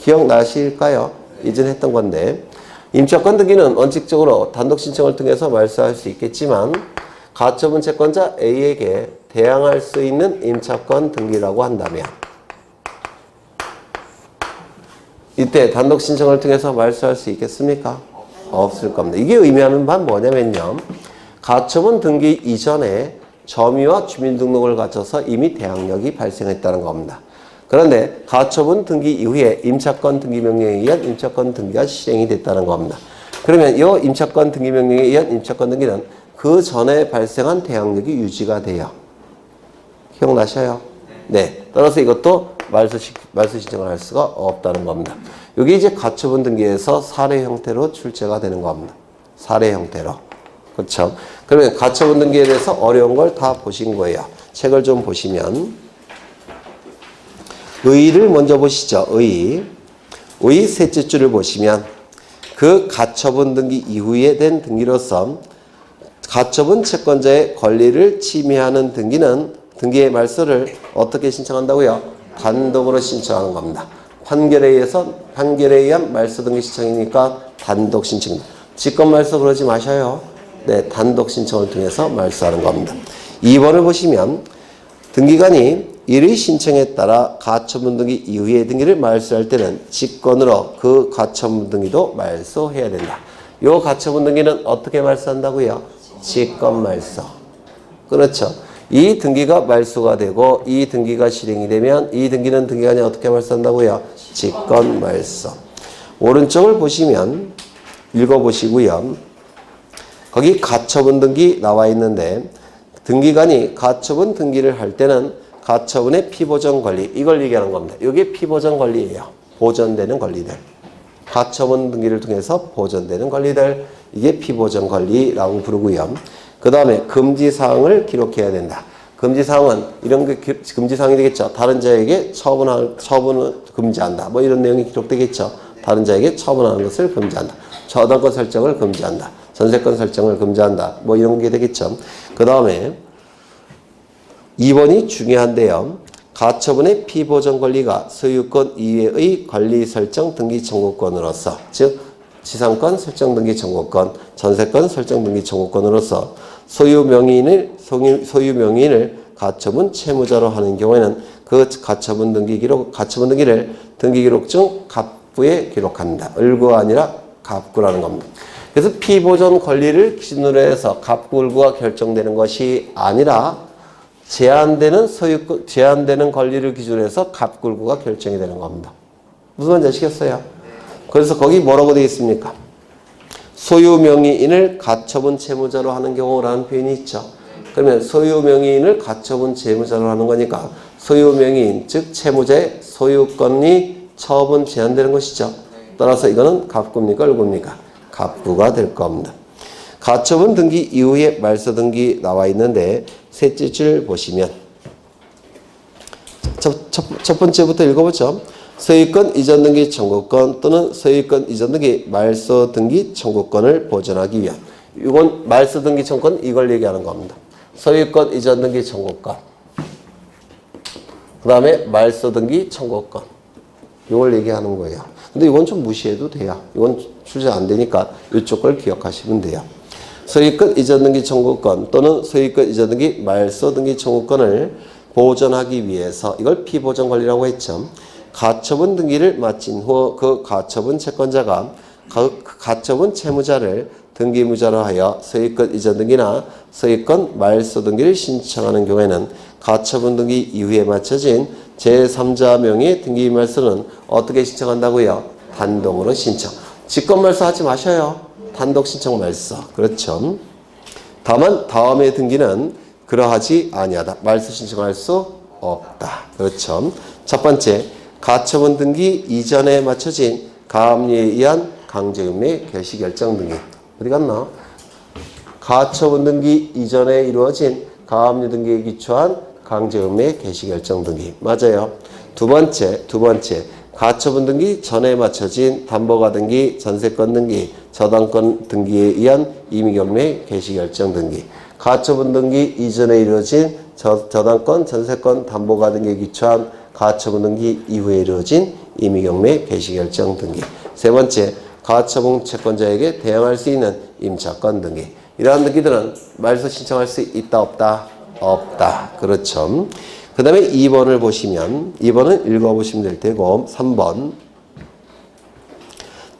기억나실까요? 이전에 했던 건데 임차권 등기는 원칙적으로 단독 신청을 통해서 말소할 수 있겠지만 가처분 채권자 A에게 대항할 수 있는 임차권 등기라고 한다면 이때 단독 신청을 통해서 말소할 수 있겠습니까? 없을 겁니다. 이게 의미하는 바는 뭐냐면요. 가처분 등기 이전에 점유와 주민등록을 갖춰서 이미 대항력이 발생했다는 겁니다. 그런데 가처분 등기 이후에 임차권 등기 명령에 의한 임차권 등기가 실행이 됐다는 겁니다. 그러면 이 임차권 등기 명령에 의한 임차권 등기는 그 전에 발생한 대항력이 유지가 돼요. 기억나셔요? 네. 따라서 이것도 말소 신청을 할 수가 없다는 겁니다. 여기 이제 가처분 등기에서 사례 형태로 출제가 되는 겁니다. 사례 형태로. 그렇죠? 그러면 가처분 등기에 대해서 어려운 걸 다 보신 거예요. 책을 좀 보시면 의의를 먼저 보시죠. 의의 셋째 줄을 보시면 그 가처분 등기 이후에 된 등기로서 가처분 채권자의 권리를 침해하는 등기의 말소를 어떻게 신청한다고요? 단독으로 신청하는 겁니다. 판결에 의한 말소 등기 신청이니까 단독 신청입니다. 직권 말소 그러지 마셔요. 네, 단독 신청을 통해서 말소하는 겁니다. 2번을 보시면 등기관이 이의 신청에 따라 가처분 등기 이후의 등기를 말소할 때는 직권으로 그 가처분 등기도 말소해야 된다. 이 가처분 등기는 어떻게 말소한다고요? 직권 말소. 그렇죠. 이 등기가 말소가 되고 이 등기가 실행이 되면 이 등기는 등기관이 어떻게 말소한다고요? 직권 말소. 오른쪽을 보시면 읽어보시고요. 거기 가처분 등기 나와 있는데 등기관이 가처분 등기를 할 때는 가처분의 피보전 권리, 이걸 얘기하는 겁니다. 이게 피보전 권리예요. 보전되는 권리들. 가처분 등기를 통해서 보전되는 권리들, 이게 피보전 권리라고 부르고요. 그 다음에 금지사항을 기록해야 된다. 금지사항은 이런 게 금지사항이 되겠죠. 다른 자에게 처분을 금지한다. 뭐 이런 내용이 기록되겠죠. 다른 자에게 처분하는 것을 금지한다. 저당권 설정을 금지한다. 전세권 설정을 금지한다. 뭐 이런 게 되겠죠. 그 다음에 2번이 중요한데요. 가처분의 피보전 권리가 소유권 이외의 권리 설정 등기 청구권으로서, 즉 지상권 설정 등기 청구권, 전세권 설정 등기 청구권으로서 소유 명의인을 가처분 채무자로 하는 경우에는 그 가처분 등기를 등기기록중 갑부에 기록한다. 을구가 아니라 갑구라는 겁니다. 그래서 피보전 권리를 기준으로 해서 갑구, 을구가 결정되는 것이 아니라 제한되는 권리를 기준으로 해서 갑구, 을구가 결정이 되는 겁니다. 무슨 말인지 아시겠어요? 그래서 거기 뭐라고 되어 있습니까? 소유 명의인을 가처분 채무자로 하는 경우라는 표현이 있죠. 그러면 소유 명의인을 가처분 채무자로 하는 거니까 소유 명의인, 즉 채무자의 소유권이 처분 제한되는 것이죠. 따라서 이거는 갑구입니까? 을구입니까? 갑구가 될 겁니다. 가처분 등기 이후에 말소 등기 나와 있는데 셋째 줄 보시면 첫 번째부터 읽어보죠. 소유권 이전 등기 청구권 또는 소유권 이전 등기 말소 등기 청구권을 보전하기 위한, 이건 말소 등기 청구권, 이걸 얘기하는 겁니다. 소유권 이전 등기 청구권, 그 다음에 말소 등기 청구권, 이걸 얘기하는 거예요. 근데 이건 좀 무시해도 돼요. 이건 출제 안 되니까 이쪽 걸 기억하시면 돼요. 소유권 이전 등기 청구권 또는 소유권 이전 등기 말소 등기 청구권을 보전하기 위해서, 이걸 피보전 권리라고 했죠. 가처분 등기를 마친 후 그 가처분 채권자가 그 가처분 채무자를 등기무자로 하여 소유권 이전 등기나 소유권 말소 등기를 신청하는 경우에는 가처분 등기 이후에 마쳐진 제3자 명의 등기 말소는 어떻게 신청한다고요? 단독으로 신청. 직권 말소 하지 마셔요. 단독 신청 말소. 그렇죠. 다만 다음의 등기는 그러하지 아니하다. 말소 신청할 수 없다. 그렇죠. 첫 번째, 가처분 등기 이전에 마쳐진 가압류에 의한 강제음의 개시결정 등기. 어디 갔나? 가처분 등기 이전에 이루어진 가압류 등기에 기초한 강제음의 개시결정 등기. 맞아요. 두 번째, 가처분 등기 전에 마쳐진 담보가 등기, 전세권 등기, 저당권 등기에 의한 임의경매 개시결정 등기. 가처분 등기 이전에 이루어진 저당권, 전세권, 담보가 등기에 기초한 가처분 등기 이후에 이루어진 임의경매 개시결정 등기. 세 번째, 가처분 채권자에게 대항할 수 있는 임차권 등기. 이러한 등기들은 말소 신청할 수 있다, 없다? 없다. 그렇죠. 그 다음에 2번을 보시면, 2번은 읽어보시면 될 테고, 3번.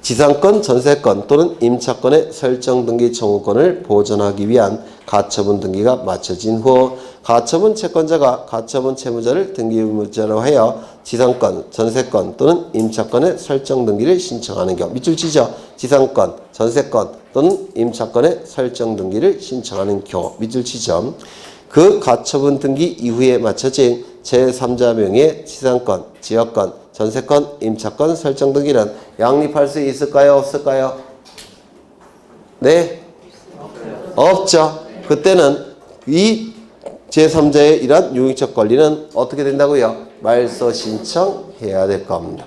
지상권, 전세권 또는 임차권의 설정 등기 청구권을 보전하기 위한 가처분 등기가 마쳐진 후 가처분 채권자가 가처분 채무자를 등기 의무자로 하여 지상권, 전세권 또는 임차권의 설정 등기를 신청하는 경우. 밑줄 치죠. 지상권, 전세권 또는 임차권의 설정 등기를 신청하는 경우. 밑줄 치죠. 그 가처분 등기 이후에 마쳐진 제3자 명의의 지상권, 지역권, 전세권, 임차권 설정 등기는 양립할 수 있을까요? 없을까요? 네? 없죠. 그때는 이 제3자의 이러한 유익적 권리는 어떻게 된다고요? 말소 신청해야 될 겁니다.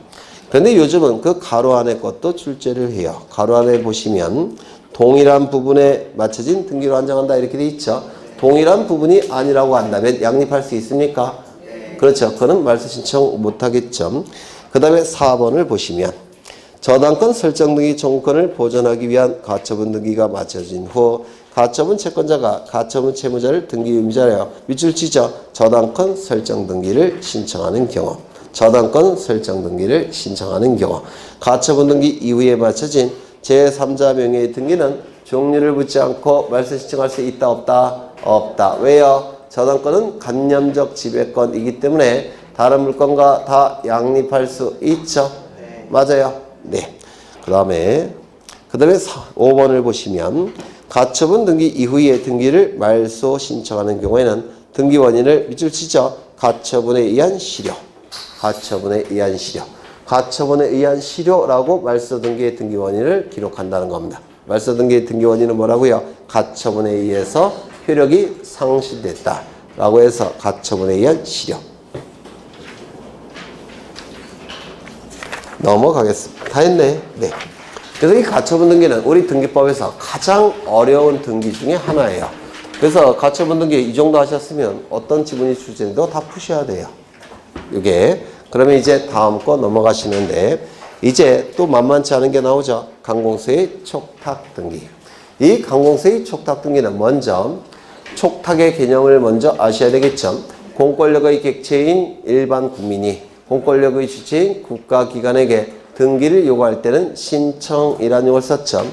그런데 요즘은 그 가로 안에 것도 출제를 해요. 가로 안에 보시면 동일한 부분에 맞춰진 등기로 한정한다 이렇게 돼 있죠. 동일한 부분이 아니라고 한다면 양립할 수 있습니까? 그렇죠. 그거는 말소 신청 못하겠죠. 그 다음에 4번을 보시면 저당권 설정 등기 청구권을 보존하기 위한 가처분 등기가 마쳐진 후 가처분 채권자가 가처분 채무자를 등기 의무자로 밑줄 치죠. 저당권 설정 등기를 신청하는 경우. 저당권 설정 등기를 신청하는 경우. 가처분 등기 이후에 마쳐진 제3자 명의의 등기는 종류를 묻지 않고 말소 신청할 수 있다 없다? 없다. 왜요? 저당권은 간념적 지배권이기 때문에 다른 물건과 다 양립할 수 있죠. 맞아요. 네. 그 다음에 5번을 보시면 가처분 등기 이후의 등기를 말소 신청하는 경우에는 등기 원인을 밑줄 치죠. 가처분에 의한 실효. 가처분에 의한 실효. 가처분에 의한 실효라고 말소 등기의 등기 원인을 기록한다는 겁니다. 말소 등기의 등기 원인은 뭐라고요? 가처분에 의해서 효력이 상실됐다 라고 해서 가처분에 의한 실효. 넘어가겠습니다. 다 했네. 네. 그래서 이 가처분 등기는 우리 등기법에서 가장 어려운 등기 중에 하나예요. 그래서 가처분 등기 이 정도 하셨으면 어떤 지분이 출제도 다 푸셔야 돼요. 이게. 그러면 이제 다음 거 넘어가시는데 이제 또 만만치 않은 게 나오죠. 강공서의 촉탁 등기. 이 강공서의 촉탁 등기는 먼저 촉탁의 개념을 먼저 아셔야 되겠죠. 공권력의 객체인 일반 국민이 공권력의 주체인 국가기관에게 등기를 요구할 때는 신청이라는 용어를 썼죠.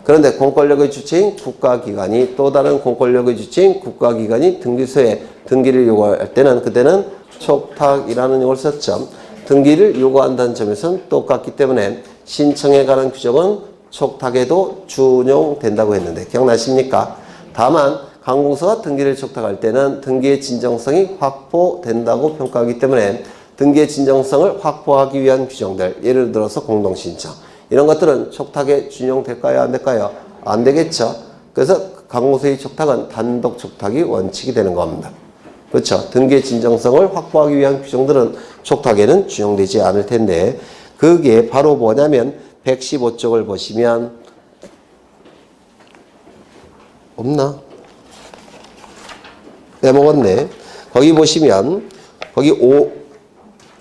그런데 공권력의 주체인 국가기관이 또 다른 공권력의 주체인 국가기관이 등기소에 등기를 요구할 때는 그때는 촉탁이라는 용어를 썼죠. 등기를 요구한다는 점에서는 똑같기 때문에 신청에 관한 규정은 촉탁에도 준용된다고 했는데 기억나십니까? 다만 강공서가 등기를 촉탁할 때는 등기의 진정성이 확보된다고 평가하기 때문에 등기의 진정성을 확보하기 위한 규정들, 예를 들어서 공동신청 이런 것들은 촉탁에 준용될까요? 안 될까요? 안 되겠죠. 그래서 강공서의 촉탁은 단독 촉탁이 원칙이 되는 겁니다. 그렇죠. 등기의 진정성을 확보하기 위한 규정들은 촉탁에는 준용되지 않을 텐데 그게 바로 뭐냐면 115쪽을 보시면 없나? 빼먹었네. 거기 보시면 거기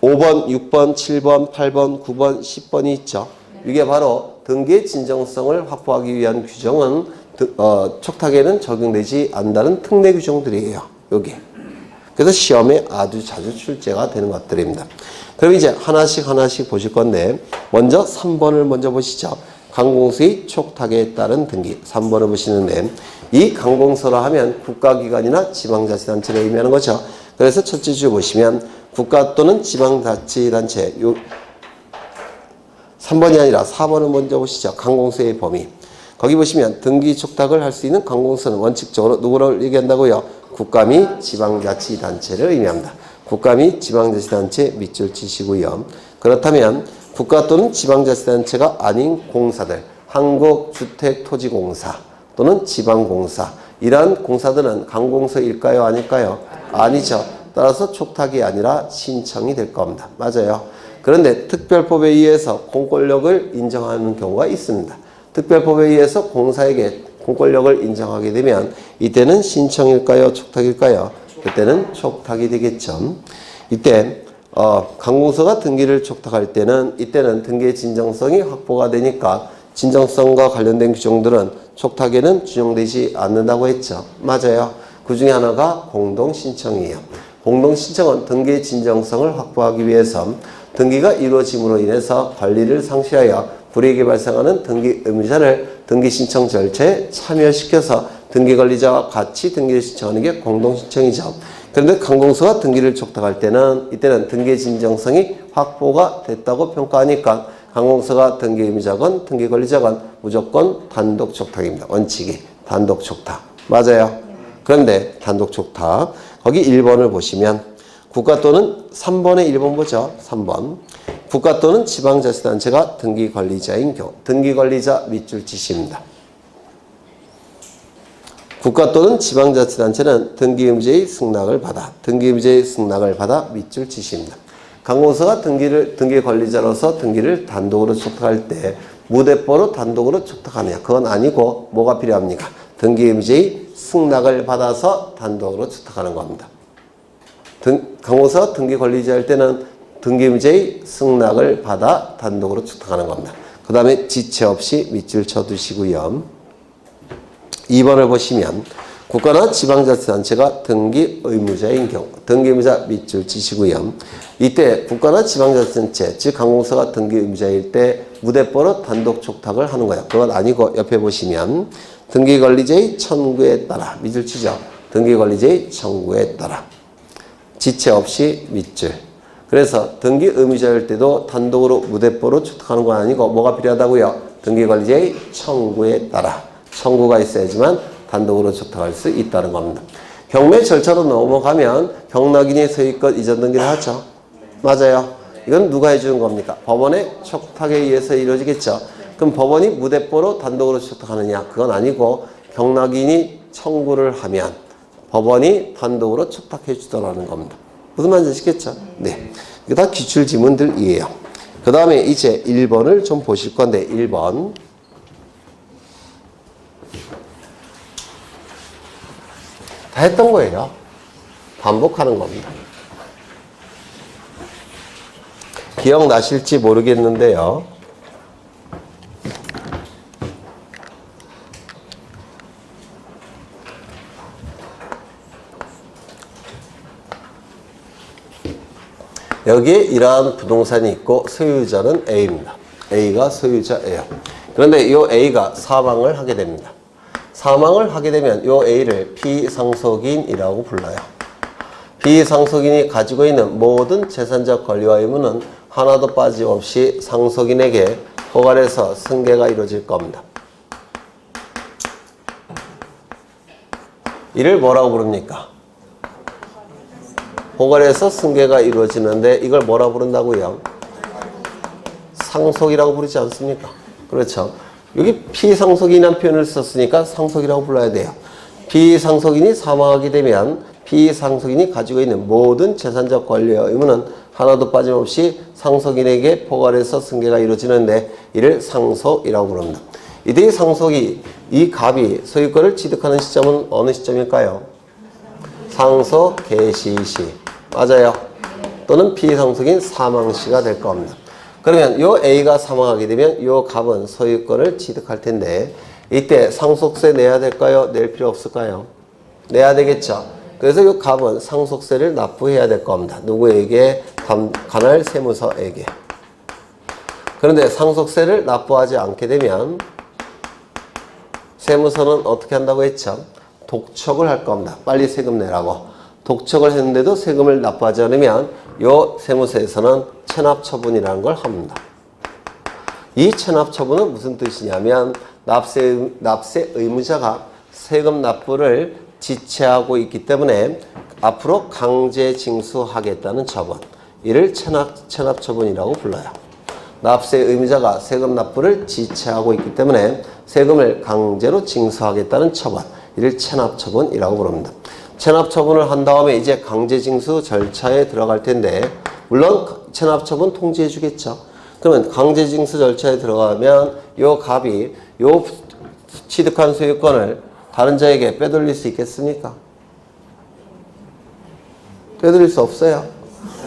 5번, 6번, 7번, 8번, 9번, 10번이 있죠. 이게 바로 등기의 진정성을 확보하기 위한 규정은 촉탁에는 적용되지 않는다는 특례 규정들이에요. 여기. 그래서 시험에 아주 자주 출제가 되는 것들입니다. 그럼 이제 하나씩 보실 건데 먼저 3번을 먼저 보시죠. 강공서의 촉탁에 따른 등기. 3번을 보시는데 이 강공서라 하면 국가기관이나 지방자치단체를 의미하는 거죠. 그래서 첫째 줄 보시면 국가 또는 지방자치단체 3번이 아니라 4번을 먼저 보시죠. 강공서의 범위. 거기 보시면 등기 촉탁을 할 수 있는 강공서는 원칙적으로 누구를 얘기한다고요? 국가 및 지방자치단체를 의미합니다. 국가 및 지방자치단체 밑줄 치시고요. 그렇다면 국가 또는 지방자치단체가 아닌 공사들, 한국주택토지공사 또는 지방공사 이러한 공사들은 강공서일까요? 아닐까요? 아니죠. 따라서 촉탁이 아니라 신청이 될 겁니다. 맞아요. 그런데 특별법에 의해서 공권력을 인정하는 경우가 있습니다. 특별법에 의해서 공사에게 공권력을 인정하게 되면 이때는 신청일까요? 촉탁일까요? 그때는 촉탁이 되겠죠. 이때 강공서가 등기를 촉탁할 때는 이때는 등기의 진정성이 확보가 되니까 진정성과 관련된 규정들은 촉탁에는 준용되지 않는다고 했죠. 맞아요. 그 중에 하나가 공동신청이에요. 공동신청은 등기의 진정성을 확보하기 위해서 등기가 이루어짐으로 인해서 권리를 상실하여 불이익이 발생하는 등기 의무자를 등기신청 절차에 참여시켜서 등기관리자와 같이 등기를 신청하는 게 공동신청이죠. 그런데 강공서가 등기를 촉탁할 때는 이때는 등기 진정성이 확보가 됐다고 평가하니까 강공서가 등기 의무자건 등기 관리자건 무조건 단독 촉탁입니다. 원칙이 단독 촉탁. 맞아요. 그런데 단독 촉탁 거기 1번을 보시면 국가 또는 3번에 1번 보죠. 3번. 국가 또는 지방자치단체가 등기 관리자인 경우 등기 관리자 밑줄 지시입니다. 국가 또는 지방자치단체는 등기 의무자의 승낙을 받아 등기 의무자의 승낙을 받아 밑줄 지시입니다. 강공서가 등기 관리자로서 등기를 단독으로 촉탁할 때 무대뽀로 단독으로 촉탁하느냐 그건 아니고 뭐가 필요합니까? 등기 의무자의 승낙을 받아서 단독으로 촉탁하는 겁니다. 강공서가 등기 관리자일 때는 등기 의무자의 승낙을 받아 단독으로 촉탁하는 겁니다. 그 다음에 지체 없이 밑줄 쳐두시고요. 2번을 보시면 국가나 지방자치단체가 등기 의무자인 경우 등기 의무자 밑줄 치시고요. 이때 국가나 지방자치단체 즉 강공서가 등기 의무자일 때 무대뽀로 단독 촉탁을 하는 거예요. 그건 아니고 옆에 보시면 등기관리자의 청구에 따라 밑줄 치죠. 등기관리자의 청구에 따라 지체 없이 밑줄. 그래서 등기 의무자일 때도 단독으로 무대뽀로 촉탁하는 건 아니고 뭐가 필요하다고요? 등기관리자의 청구에 따라 청구가 있어야지만 단독으로 촉탁할 수 있다는 겁니다. 경매 절차로 넘어가면 경락인이 소유권 이전 등기를 하죠. 맞아요. 이건 누가 해주는 겁니까? 법원의 촉탁에 의해서 이루어지겠죠. 그럼 법원이 무대뽀로 단독으로 촉탁하느냐? 그건 아니고 경락인이 청구를 하면 법원이 단독으로 촉탁해 주더라는 겁니다. 무슨 말인지 아시겠죠? 네. 이게 다 기출 지문들이에요. 그 다음에 이제 1번을 좀 보실 건데 1번. 다 했던 거예요. 반복하는 겁니다. 기억나실지 모르겠는데요. 여기에 이러한 부동산이 있고 소유자는 A입니다. A가 소유자예요. 그런데 이 A가 사망을 하게 됩니다. 사망을 하게 되면 이 A를 피상속인이라고 불러요. 피상속인이 가지고 있는 모든 재산적 권리와 의무는 하나도 빠짐없이 상속인에게 포괄해서 승계가 이루어질 겁니다. 이를 뭐라고 부릅니까? 포괄해서 승계가 이루어지는데 이걸 뭐라고 부른다고요? 상속이라고 부르지 않습니까? 그렇죠. 여기 피상속인이라는 표현을 썼으니까 상속이라고 불러야 돼요. 피상속인이 사망하게 되면 피상속인이 가지고 있는 모든 재산적 권리와 의무는 하나도 빠짐없이 상속인에게 포괄해서 승계가 이루어지는데 이를 상속이라고 부릅니다. 이들의 상속이 이 갑이 소유권을 취득하는 시점은 어느 시점일까요? 상속 개시 시. 맞아요. 또는 피상속인 사망 시가 될 겁니다. 그러면 요 A가 사망하게 되면 요 갑은 소유권을 취득할 텐데 이때 상속세 내야 될까요? 낼 필요 없을까요? 내야 되겠죠. 그래서 요 갑은 상속세를 납부해야 될 겁니다. 누구에게? 관할 세무서에게. 그런데 상속세를 납부하지 않게 되면 세무서는 어떻게 한다고 했죠? 독촉을 할 겁니다. 빨리 세금 내라고. 독촉을 했는데도 세금을 납부하지 않으면 요 세무서에서는 체납처분이라는 걸 합니다. 이 체납처분은 무슨 뜻이냐면 납세 의무자가 세금 납부를 지체하고 있기 때문에 앞으로 강제 징수하겠다는 처분. 이를 체납처분이라고 불러요. 납세 의무자가 세금 납부를 지체하고 있기 때문에 세금을 강제로 징수하겠다는 처분. 이를 체납처분이라고 부릅니다. 체납처분을 한 다음에 이제 강제징수 절차에 들어갈 텐데 물론 체납처분 통지해 주겠죠. 그러면 강제징수 절차에 들어가면 요 갑이 요 취득한 소유권을 다른 자에게 빼돌릴 수 있겠습니까? 빼돌릴 수 없어요.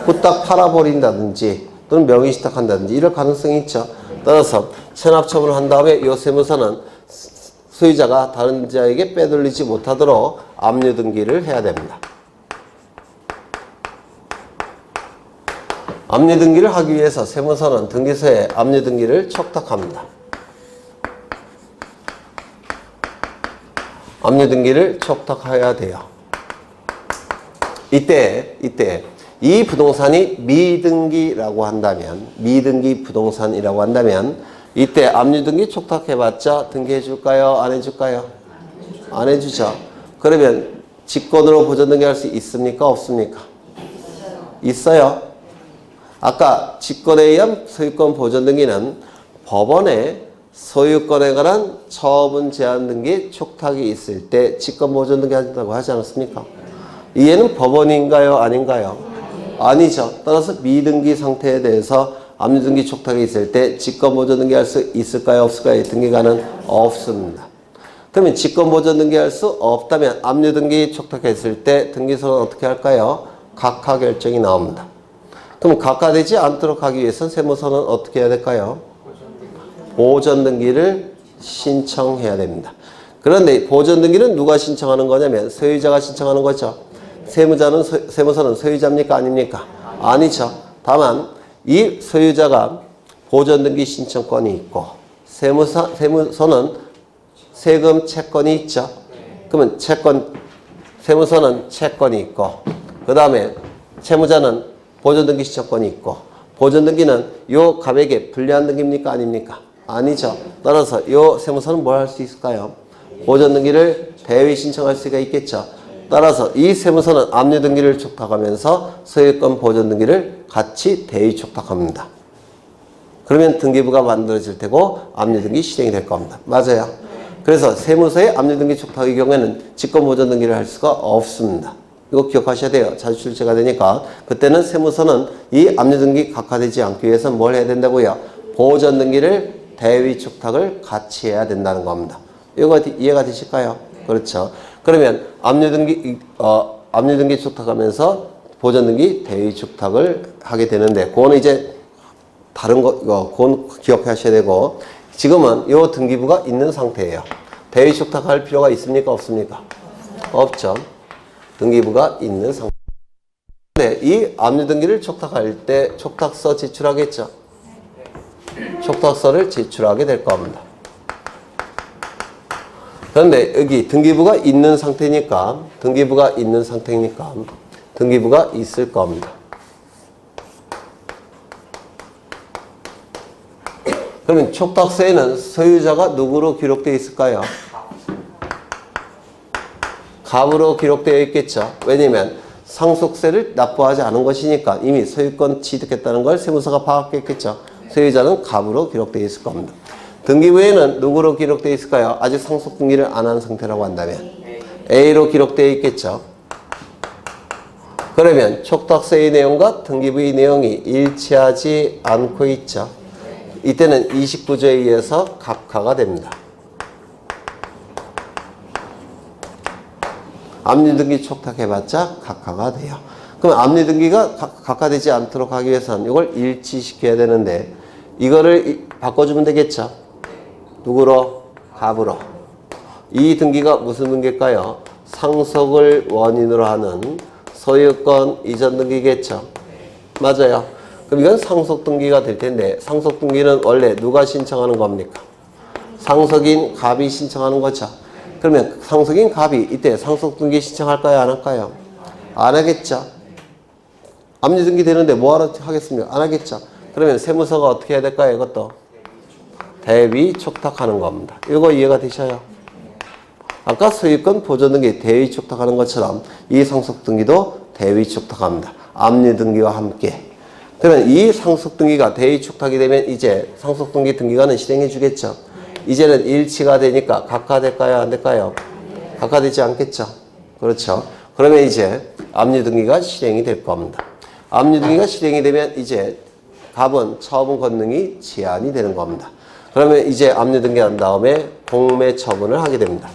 후딱 팔아버린다든지 또는 명의시탁한다든지 이럴 가능성이 있죠. 따라서 체납처분을 한 다음에 요 세무서는 소유자가 다른 자에게 빼돌리지 못하도록 압류 등기를 해야 됩니다. 압류 등기를 하기 위해서 세무서는 등기소에 압류 등기를 촉탁합니다. 압류등기를 촉탁해야 돼요. 이때 이 부동산이 미등기라고 한다면, 미등기 부동산이라고 한다면 이때 압류등기 촉탁해봤자 등기해줄까요? 안 해줄까요? 안 해주죠. 그러면 직권으로 보존등기할 수 있습니까? 없습니까? 있어요. 아까 직권에 의한 소유권 보존등기는 법원에 소유권에 관한 처분 제한 등기 촉탁이 있을 때 직권 보존등기 한다고 하지 않았습니까? 이해는 법원인가요? 아닌가요? 아니죠. 따라서 미등기 상태에 대해서 압류등기 촉탁이 있을 때 직권 보존등기 할 수 있을까요? 없을까요? 등기가는 없습니다. 그러면 직권 보존등기 할 수 없다면 압류등기 촉탁했을 때 등기소는 어떻게 할까요? 각하 결정이 나옵니다. 그럼 각하되지 않도록 하기 위해서는 세무서는 어떻게 해야 될까요? 보존등기를 신청해야 됩니다. 그런데 보존등기는 누가 신청하는 거냐면 소유자가 신청하는 거죠. 세무서는 소유자입니까? 아닙니까? 아니죠. 다만 이 소유자가 보존등기 신청권이 있고 세무서는 세금 채권이 있죠. 그러면 세무서는 채권이 있고 그 다음에 채무자는 보존등기 신청권이 있고 보존등기는 요 갑에게 불리한 등기입니까? 아닙니까? 아니죠. 따라서 요 세무서는 뭘 할 수 있을까요? 보존등기를 대위 신청할 수가 있겠죠. 따라서 이 세무서는 압류등기를 촉탁하면서 소유권 보존등기를 같이 대위 촉탁합니다. 그러면 등기부가 만들어질 테고 압류등기 실행이 될 겁니다. 맞아요. 그래서 세무서의 압류등기 촉탁의 경우에는 직권 보존등기를 할 수가 없습니다. 이거 기억하셔야 돼요. 자주 출제가 되니까. 그때는 세무서는 이 압류등기 각하되지 않기 위해서는 뭘 해야 된다고요? 보존등기를 대위 촉탁을 같이 해야 된다는 겁니다. 이거 이해가 되실까요? 그렇죠. 그러면 압류등기 촉탁하면서 보존등기 대위 촉탁을 하게 되는데 그거는 이제 다른 그건 기억하셔야 되고 지금은 이 등기부가 있는 상태예요. 대위 촉탁할 필요가 있습니까? 없습니까? 없죠. 등기부가 있는 상태. 근데 이 압류등기를 촉탁할 때 촉탁서 제출하겠죠. 촉탁서를 제출하게 될 겁니다. 그런데 여기 등기부가 있는 상태니까 등기부가 있을 겁니다. 그러면 촉탁서에는 소유자가 누구로 기록되어 있을까요? 갑으로 기록되어 있겠죠. 왜냐면 상속세를 납부하지 않은 것이니까 이미 소유권 취득했다는 걸 세무서가 파악했겠죠. 소유자는 갑으로 기록되어 있을 겁니다. 등기부에는 누구로 기록되어 있을까요? 아직 상속등기를 안 한 상태라고 한다면 A로 기록되어 있겠죠. 그러면 촉탁서의 내용과 등기부의 내용이 일치하지 않고 있죠. 이때는 29조에 의해서 각하가 됩니다. 압류등기 촉탁해봤자 각하가 돼요. 그럼 압류등기가 각하되지 않도록 하기 위해서는 이걸 일치시켜야 되는데 이거를 바꿔주면 되겠죠. 누구로? 갑으로. 이 등기가 무슨 등기일까요? 상속을 원인으로 하는 소유권 이전 등기겠죠. 맞아요. 그럼 이건 상속 등기가 될 텐데 상속 등기는 원래 누가 신청하는 겁니까? 상속인 갑이 신청하는 거죠. 그러면 상속인 갑이 이때 상속 등기 신청할까요? 안 할까요? 안 하겠죠. 압류등기 되는데 뭐하러 하겠습니까? 안 하겠죠. 그러면 세무서가 어떻게 해야 될까요? 이것도 대위 촉탁하는 겁니다. 이거 이해가 되셔요? 아까 소유권 보존등기 대위 촉탁하는 것처럼 이 상속등기도 대위 촉탁합니다. 압류등기와 함께. 그러면 이 상속등기가 대위 촉탁이 되면 이제 상속등기 등기관은 실행해 주겠죠. 이제는 일치가 되니까 각하될까요? 안 될까요? 각하되지 않겠죠. 그렇죠. 그러면 이제 압류등기가 실행이 될 겁니다. 압류등기가 실행이 되면 이제 갑은 처분 권능이 제한이 되는 겁니다. 그러면 이제 압류등기 한 다음에 공매 처분을 하게 됩니다.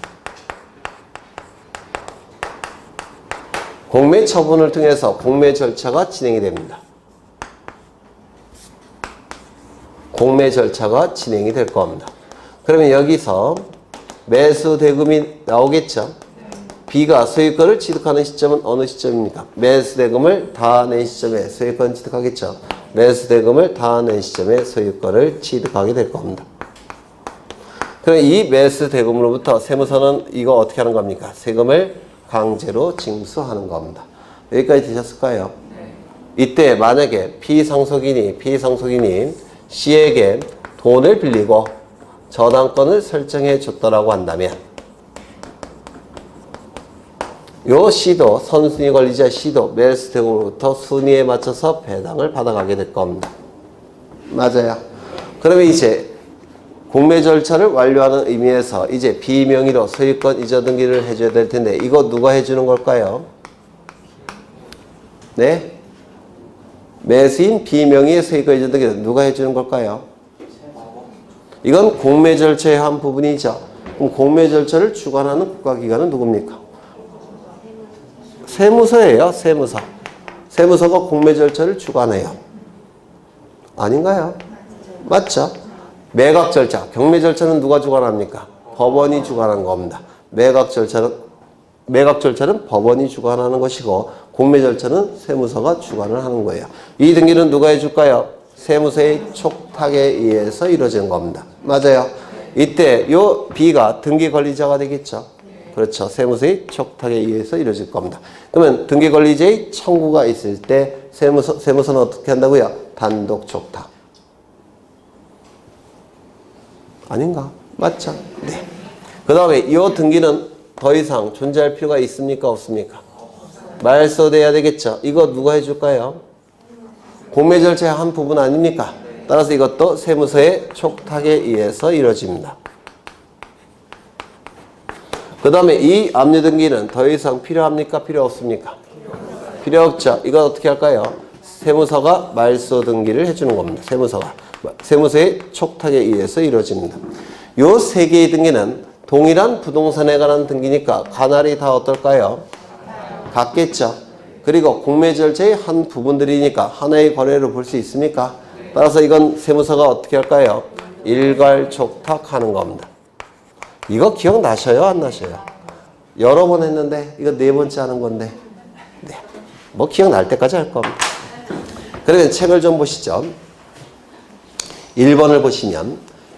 공매 처분을 통해서 공매 절차가 진행이 됩니다. 공매 절차가 진행이 될 겁니다. 그러면 여기서 매수 대금이 나오겠죠. B가 소유권을 취득하는 시점은 어느 시점입니까? 매수 대금을 다 낸 시점에 소유권 취득하겠죠. 매수 대금을 다 낸 시점에 소유권을 취득하게 될 겁니다. 그럼 이 매수 대금으로부터 세무서는 이거 어떻게 하는 겁니까? 세금을 강제로 징수하는 겁니다. 여기까지 되셨을까요? 이때 만약에 피상속인이 C에게 돈을 빌리고 저당권을 설정해 줬다라고 한다면 요 C도 선순위 권리자 C도 매수 대금으로부터 순위에 맞춰서 배당을 받아가게 될 겁니다. 맞아요. 그러면 이제 공매 절차를 완료하는 의미에서 이제 비명의로 소유권 이전 등기를 해줘야 될 텐데 이거 누가 해주는 걸까요? 네? 매수인 비명의의 소유권 이전 등기는 누가 해주는 걸까요? 이건 공매 절차의 한 부분이죠. 그럼 공매 절차를 주관하는 국가기관은 누굽니까? 세무서예요. 세무서. 세무서가 공매 절차를 주관해요. 아닌가요? 맞죠? 매각 절차, 경매 절차는 누가 주관합니까? 법원이 주관하는 겁니다. 매각 절차는 법원이 주관하는 것이고 공매 절차는 세무서가 주관을 하는 거예요. 이 등기는 누가 해줄까요? 세무서의 촉탁에 의해서 이루어지는 겁니다. 맞아요. 이때 요 B가 등기 권리자가 되겠죠. 그렇죠. 세무서의 촉탁에 의해서 이루어질 겁니다. 그러면 등기 권리자의 청구가 있을 때 세무서는 어떻게 한다고요? 단독 촉탁. 아닌가? 맞죠? 네. 그 다음에 이 등기는 더 이상 존재할 필요가 있습니까? 없습니까? 말소돼야 되겠죠. 이거 누가 해줄까요? 공매 절차의 한 부분 아닙니까? 따라서 이것도 세무서의 촉탁에 의해서 이루어집니다. 그 다음에 이 압류 등기는 더 이상 필요합니까? 필요 없습니까? 필요 없죠. 이건 어떻게 할까요? 세무서가 말소 등기를 해주는 겁니다. 세무서의 촉탁에 의해서 이루어집니다. 요 세 개의 등기는 동일한 부동산에 관한 등기니까 관할이 다 어떨까요? 같겠죠. 그리고 공매 절차의 한 부분들이니까 하나의 거래로 볼 수 있습니까? 따라서 이건 세무서가 어떻게 할까요? 일괄 촉탁하는 겁니다. 이거 기억나셔요? 안 나셔요? 여러 번 했는데 이거 네 번째 하는 건데 네. 뭐 기억날 때까지 할 겁니다. 그러면 책을 좀 보시죠. 1번을 보시면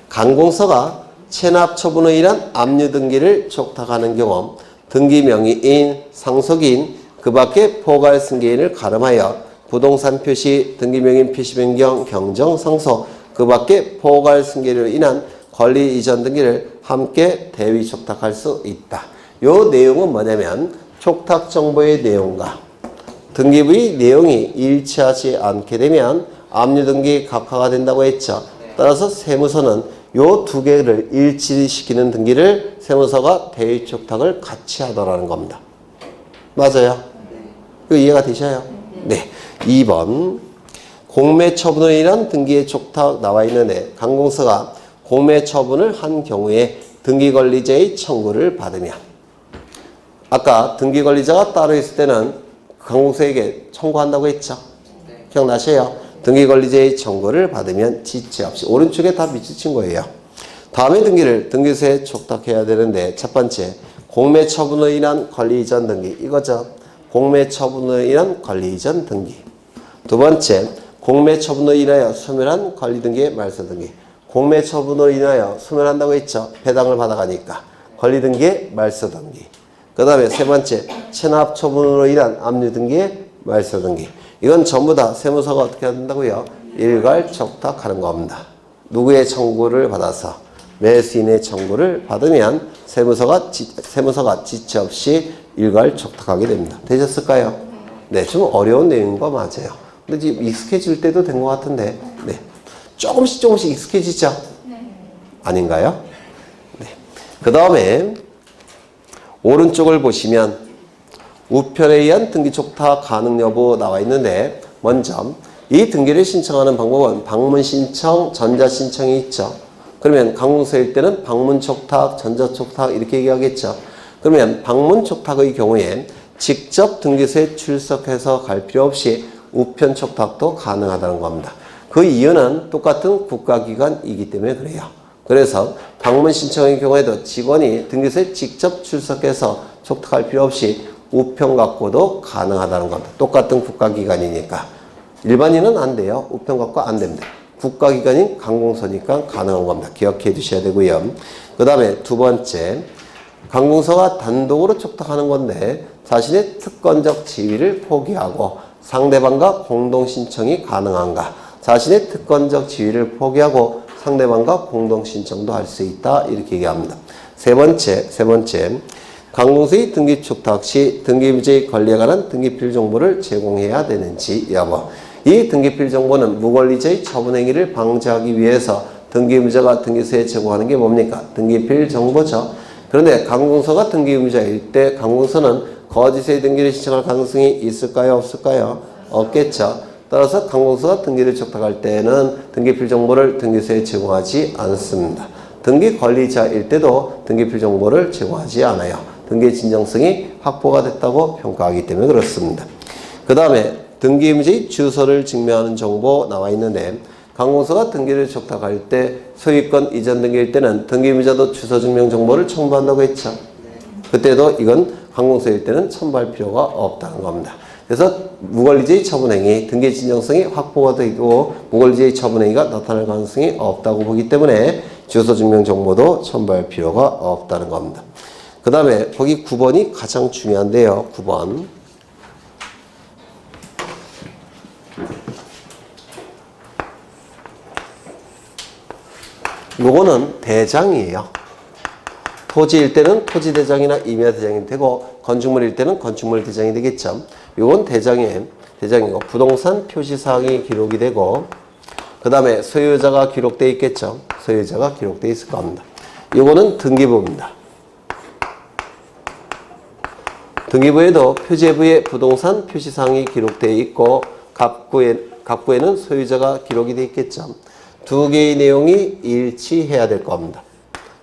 강공서가 체납 처분에 의한 압류 등기를 촉탁하는 경우 등기 명의인, 상속인, 그 밖에 포괄 승계인을 가름하여 부동산 표시, 등기 명의인 표시 변경, 경정, 상속, 그 밖에 포괄 승계로 인한 권리 이전 등기를 함께 대위 촉탁할 수 있다. 요 내용은 뭐냐면 촉탁 정보의 내용과 등기부의 내용이 일치하지 않게 되면 압류 등기 각하가 된다고 했죠. 따라서 세무서는 요 두 개를 일치시키는 등기를 세무서가 대위 촉탁을 같이 하더라는 겁니다. 맞아요? 이거 이해가 되셔요? 네. 2번 공매 처분으로 인한 등기의 촉탁 나와 있는데 강공서가 공매 처분을 한 경우에 등기 권리자의 청구를 받으면 아까 등기 권리자가 따로 있을 때는 강공서에게 청구한다고 했죠? 기억나세요? 등기 권리자의 청구를 받으면 지체 없이 오른쪽에 다 밑줄 거예요. 다음의 등기를 등기소에 촉탁해야 되는데 첫 번째 공매 처분으로 인한 권리 이전 등기 이거죠. 공매 처분으로 인한 권리 이전 등기. 두 번째 공매 처분으로 인하여 소멸한 권리 등기의 말소 등기. 공매 처분으로 인하여 소멸한다고 했죠. 배당을 받아가니까 권리 등기의 말소 등기. 그 다음에 세 번째 체납 처분으로 인한 압류 등기의 말소 등기. 이건 전부 다 세무서가 어떻게 한다고요? 일괄 촉탁하는 겁니다. 누구의 청구를 받아서 매수인의 청구를 받으면 세무서가 지체 없이 일괄 촉탁하게 됩니다. 되셨을까요? 네, 좀 어려운 내용인 거 맞아요. 근데 지금 익숙해질 때도 된 것 같은데, 네, 조금씩 익숙해지죠? 아닌가요? 네. 그 다음에 오른쪽을 보시면 우편에 의한 등기 촉탁 가능 여부 나와 있는데 먼저 이 등기를 신청하는 방법은 방문 신청, 전자 신청이 있죠. 그러면 강공서일 때는 방문 촉탁, 전자 촉탁 이렇게 얘기하겠죠. 그러면 방문 촉탁의 경우에 직접 등기소에 출석해서 갈 필요 없이 우편 촉탁도 가능하다는 겁니다. 그 이유는 똑같은 국가기관이기 때문에 그래요. 그래서 방문 신청의 경우에도 직원이 등기소에 직접 출석해서 촉탁할 필요 없이 우편 갖고도 가능하다는 겁니다. 똑같은 국가기관이니까. 일반인은 안 돼요. 우편 갖고 안 됩니다. 국가기관인 강공서니까 가능한 겁니다. 기억해 두셔야 되고요. 그 다음에 두 번째, 강공서가 단독으로 촉탁하는 건데 자신의 특권적 지위를 포기하고 상대방과 공동 신청이 가능한가? 자신의 특권적 지위를 포기하고 상대방과 공동 신청도 할 수 있다. 이렇게 얘기합니다. 세 번째, 강공서의 등기 촉탁 시 등기부재의 권리에 관한 등기필 정보를 제공해야 되는지 여부. 이 등기필 정보는 무권리자의 처분 행위를 방지하기 위해서 등기의무자가 등기소에 제공하는 게 뭡니까? 등기필 정보죠. 그런데 강공서가 등기의무자일 때 강공서는 거짓의 등기를 신청할 가능성이 있을까요? 없을까요? 없겠죠. 따라서 강공서가 등기를 촉탁할 때는 등기필 정보를 등기소에 제공하지 않습니다. 등기 권리자일 때도 등기필 정보를 제공하지 않아요. 등기의 진정성이 확보가 됐다고 평가하기 때문에 그렇습니다. 그 다음에 등기의무자의 주소를 증명하는 정보 나와 있는데 강공서가 등기를 촉탁할 때 소유권 이전 등기일 때는 등기의무자도 주소 증명 정보를 첨부한다고 했죠. 그때도 이건 강공서일 때는 첨부할 필요가 없다는 겁니다. 그래서 무권리자의 처분행위, 등기 진정성이 확보가 되고 무권리자의 처분행위가 나타날 가능성이 없다고 보기 때문에 주소 증명 정보도 첨부할 필요가 없다는 겁니다. 그 다음에 거기 9번이 가장 중요한데요. 9번. 요거는 대장이에요. 토지일 때는 토지대장이나 임야대장이 되고 건축물일 때는 건축물대장이 되겠죠. 요건 대장이고 부동산 표시사항이 기록이 되고 그 다음에 소유자가 기록되어 있겠죠. 소유자가 기록되어 있을 겁니다. 요거는 등기부입니다. 등기부에도 표제부에 부동산 표시사항이 기록되어 있고 갑구에는 소유자가 기록이 되어 있겠죠. 두 개의 내용이 일치해야 될 겁니다.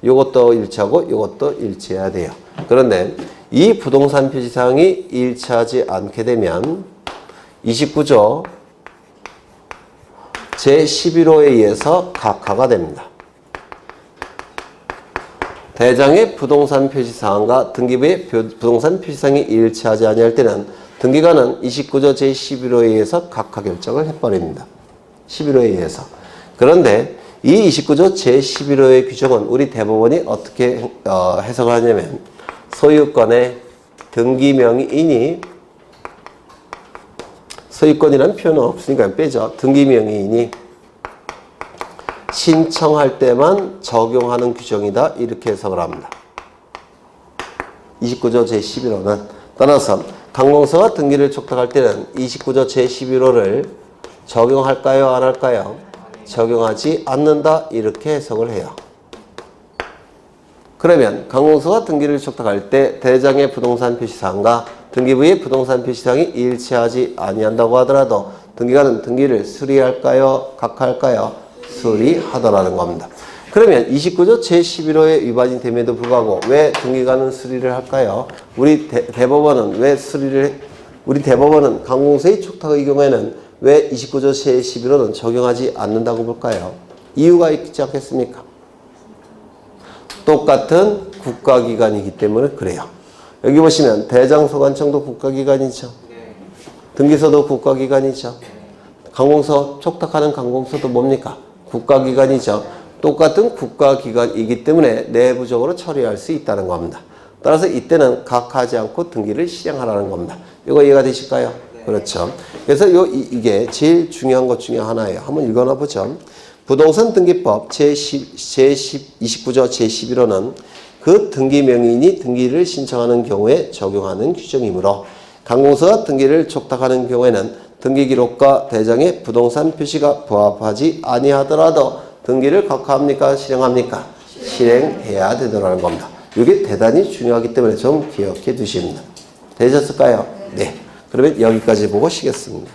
요것도 일치하고 요것도 일치해야 돼요. 그런데 이 부동산 표시사항이 일치하지 않게 되면 29조 제11호에 의해서 각하가 됩니다. 대장의 부동산 표시사항과 등기부의 부동산 표시사항이 일치하지 아니할 때는 등기관은 29조 제11호에 의해서 각하 결정을 해버립니다. 11호에 의해서. 그런데 이 29조 제11호의 규정은 우리 대법원이 어떻게 해석을 하냐면 소유권의 등기명의인이 소유권이라는 표현은 없으니까 빼죠. 등기명의인이 신청할 때만 적용하는 규정이다. 이렇게 해석을 합니다. 29조 제11호는 따라서 강공서가 등기를 촉탁할 때는 29조 제11호를 적용할까요? 안 할까요? 적용하지 않는다. 이렇게 해석을 해요. 그러면 강공서가 등기를 촉탁할 때 대장의 부동산 표시사항과 등기부의 부동산 표시사항이 일치하지 아니한다고 하더라도 등기관은 등기를 수리할까요? 각하할까요? 수리하더라는 겁니다. 그러면 29조 제11호에 위반이 됨에도 불구하고 왜 등기관은 수리를 할까요? 우리 대법원은 강공서의 촉탁의 경우에는 왜 29조 제11호는 적용하지 않는다고 볼까요? 이유가 있지 않겠습니까? 똑같은 국가기관이기 때문에 그래요. 여기 보시면 대장소관청도 국가기관이죠. 등기소도 국가기관이죠. 강공서 촉탁하는 강공서도 뭡니까? 국가기관이죠. 똑같은 국가기관이기 때문에 내부적으로 처리할 수 있다는 겁니다. 따라서 이때는 각하지 않고 등기를 실행하라는 겁니다. 이거 이해가 되실까요? 그렇죠. 그래서 이게 제일 중요한 것 중에 하나예요. 한번 읽어놔 보죠. 부동산 등기법 제29조 제11호는 그 등기 명의인이 등기를 신청하는 경우에 적용하는 규정이므로 강공서가 등기를 촉탁하는 경우에는 등기 기록과 대장의 부동산 표시가 부합하지 아니하더라도 등기를 각하합니까? 실행합니까? 실행해야 되더라는 겁니다. 이게 대단히 중요하기 때문에 좀 기억해 두십니다. 되셨을까요? 네. 그러면 여기까지 보고 쉬겠습니다.